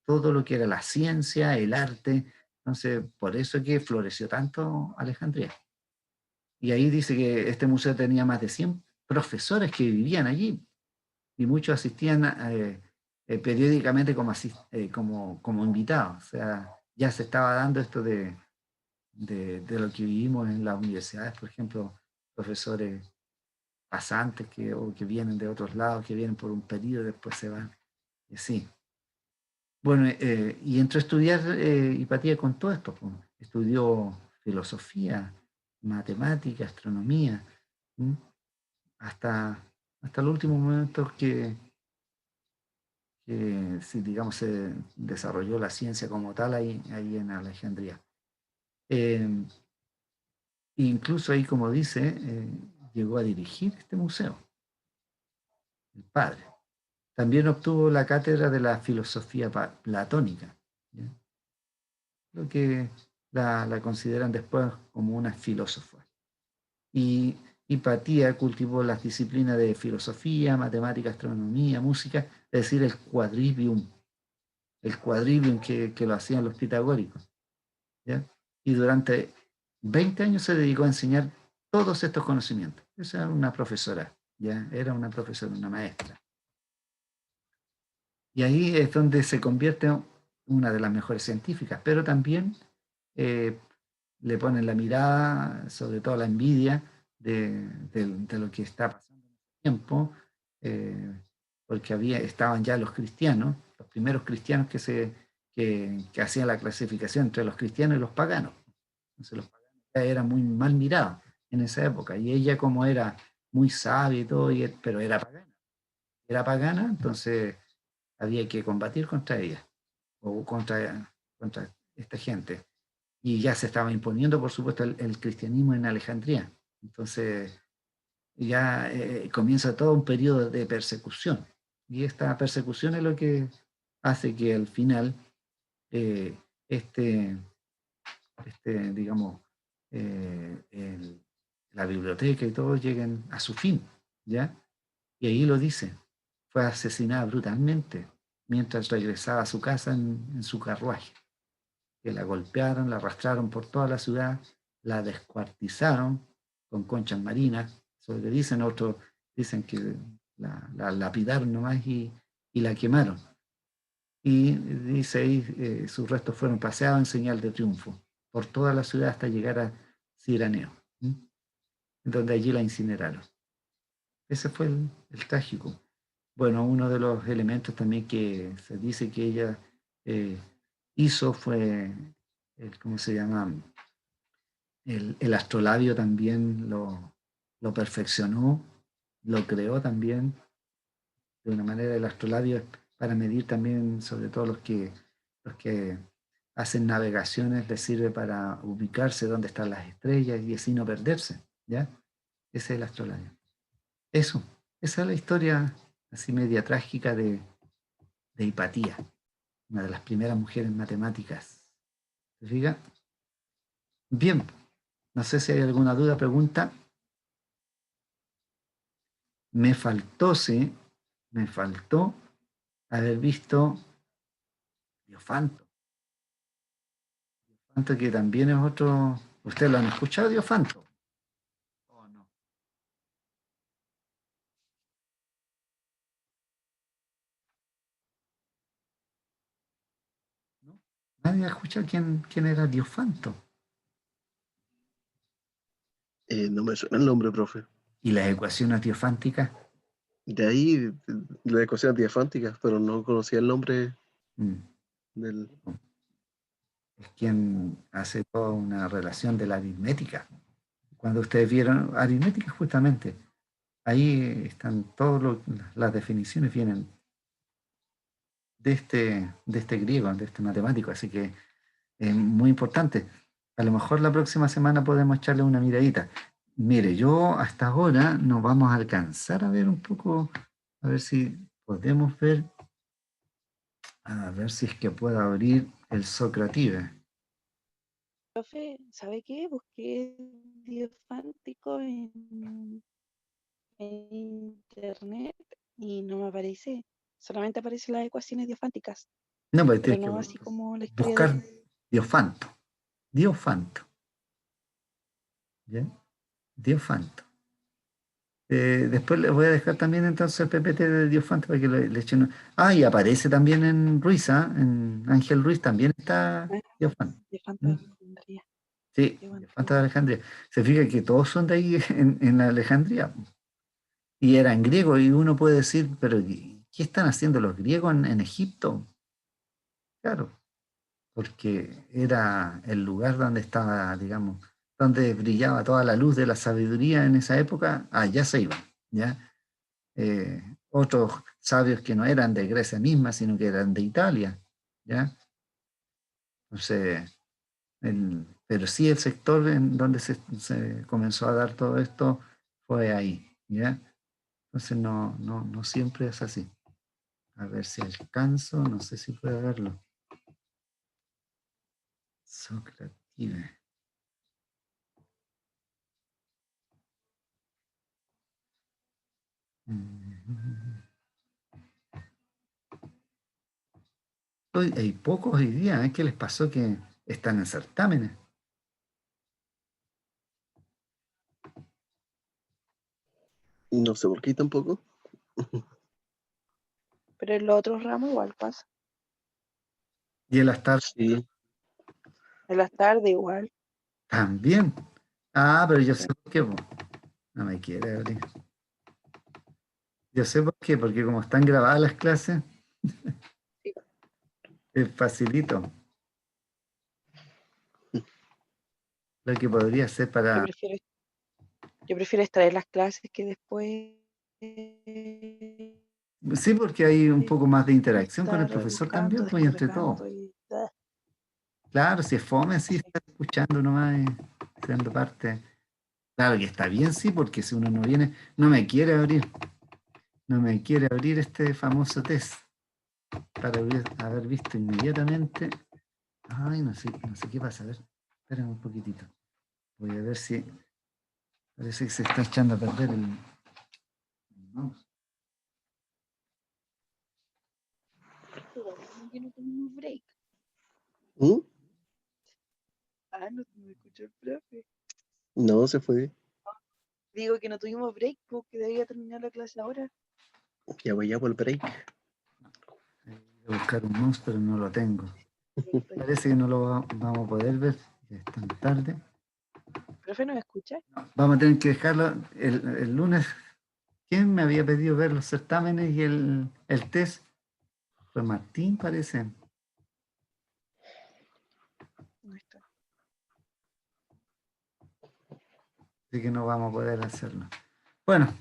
todo lo que era la ciencia, el arte. Entonces, por eso que floreció tanto Alejandría. Y ahí dice que este museo tenía más de 100 profesores que vivían allí. Y muchos asistían periódicamente como invitados. O sea, ya se estaba dando esto de lo que vivimos en las universidades, por ejemplo, profesores pasantes o que vienen de otros lados, que vienen por un periodo y después se van. Y así. Bueno, y entró a estudiar Hipatia con todo esto. Pues. Estudió filosofía, matemática, astronomía, hasta los últimos momentos que digamos, se desarrolló la ciencia como tal ahí en Alejandría. Incluso ahí, como dice, llegó a dirigir este museo, el padre. También obtuvo la cátedra de la filosofía platónica, ¿ya? Lo que la consideran después como una filósofa. Y Hipatia cultivó las disciplinas de filosofía, matemática, astronomía, música, es decir, el quadrivium que lo hacían los pitagóricos, ¿ya? Y durante 20 años se dedicó a enseñar todos estos conocimientos. Esa era una profesora, ¿ya? Era una profesora, una maestra. Y ahí es donde se convierte en una de las mejores científicas, pero también le ponen la mirada, sobre todo la envidia, de lo que está pasando en el tiempo, porque estaban ya los cristianos, los primeros cristianos que hacían la clasificación entre los cristianos y los paganos. Entonces los paganos ya eran muy mal mirados en esa época, y ella, como era muy sabia y todo, pero era pagana, entonces había que combatir contra ella, o contra esta gente. y ya se estaba imponiendo, por supuesto, el cristianismo en Alejandría. Entonces ya comienza todo un periodo de persecución. Y esta persecución es lo que hace que al final digamos, la biblioteca y todo lleguen a su fin, ¿ya? Y ahí lo dice, fue asesinada brutalmente mientras regresaba a su casa en su carruaje. Que la golpearon, la arrastraron por toda la ciudad, la descuartizaron con conchas marinas, eso es lo que dicen, otros dicen que la lapidaron nomás y la quemaron. Y dice ahí, sus restos fueron paseados en señal de triunfo por toda la ciudad hasta llegar a Ciraneo, donde allí la incineraron. Ese fue el trágico. Bueno, uno de los elementos también que se dice que ella hizo fue, ¿cómo se llama? El astrolabio también lo perfeccionó, lo creó también. De una manera, el astrolabio es para medir también, sobre todo los que hacen navegaciones, les sirve para ubicarse dónde están las estrellas y así no perderse, ¿ya? Ese es el astrolabio. Eso, esa es la historia así media trágica de Hipatía, una de las primeras mujeres matemáticas. ¿Se fija? Bien, no sé si hay alguna duda, pregunta. Me faltó haber visto Diofanto. Diofanto, que también es otro. ¿Ustedes lo han escuchado, Diofanto? ¿O no? ¿No? ¿Nadie ha escuchado quién era Diofanto? No me suena el nombre, profe. ¿Y las ecuaciones diofánticas? De ahí, las ecuaciones diafánticas, pero no conocía el nombre del... Es quien hace toda una relación de la aritmética. Cuando ustedes vieron aritmética, justamente, ahí están todas las definiciones, vienen de este griego, de este matemático, así que es muy importante. A lo mejor la próxima semana podemos echarle una miradita. Mire, yo hasta ahora nos vamos a alcanzar a ver un poco, a ver si podemos ver, a ver si es que puedo abrir el Socrative. Profe, ¿sabe qué? Busqué Diofántico en internet y no me aparece. Solamente aparecen las ecuaciones diofánticas. No, pues Pero tienes no que así como la historia buscar de... Diofanto. Diofanto. ¿Ya? Diofanto. Después les voy a dejar también entonces el PPT de Diofanto para que le echen. Y aparece también en Ruiz, en Ángel Ruiz también está Diofanto. Diofanto de Alejandría. Sí, Diofanto de Alejandría. Se fija que todos son de ahí en Alejandría. Y era en griego, y uno puede decir, pero ¿qué están haciendo los griegos en Egipto? Claro, porque era el lugar donde estaba, digamos, donde brillaba toda la luz de la sabiduría en esa época, allá se iban, ¿ya? Otros sabios que no eran de Grecia misma, sino que eran de Italia, ¿ya? Entonces, pero sí el sector en donde se comenzó a dar todo esto fue ahí, ¿ya? Entonces no siempre es así. A ver si alcanzo, no sé si puedo verlo. Socrative. Hoy hay pocos hoy día, ¿eh? ¿Qué les pasó que están en certámenes? No sé por qué tampoco. Pero en los otros ramos igual pasa. ¿Y en las tardes? Sí. En las tardes igual. También. Pero yo sé por qué. No me quiere abrir. Yo sé por qué, porque como están grabadas las clases, es facilito. Lo que podría ser para... Yo prefiero extraer las clases que después... Sí, porque hay un poco más de interacción con el profesor también, pues entre todos. Claro, si es fome, sí, escuchando nomás y siendo parte. Claro que está bien, sí, porque si uno no viene, no me quiere abrir este famoso test para haber visto inmediatamente. Ay, no sé qué pasa, a ver, espérame un poquitito. Voy a ver si parece que se está echando a perder el mouse. No tuvimos break. No me escuchó el profe. No, se fue. Digo que no tuvimos break porque debía terminar la clase ahora. Ya voy a por el break. Voy a buscar un mouse, pero no lo tengo. Parece que no lo vamos a poder ver. Ya es tan tarde. ¿Profe nos escucha? Vamos a tener que dejarlo el lunes. ¿Quién me había pedido ver los certámenes y el test? Fue Martín, parece. No está. Así que no vamos a poder hacerlo. Bueno,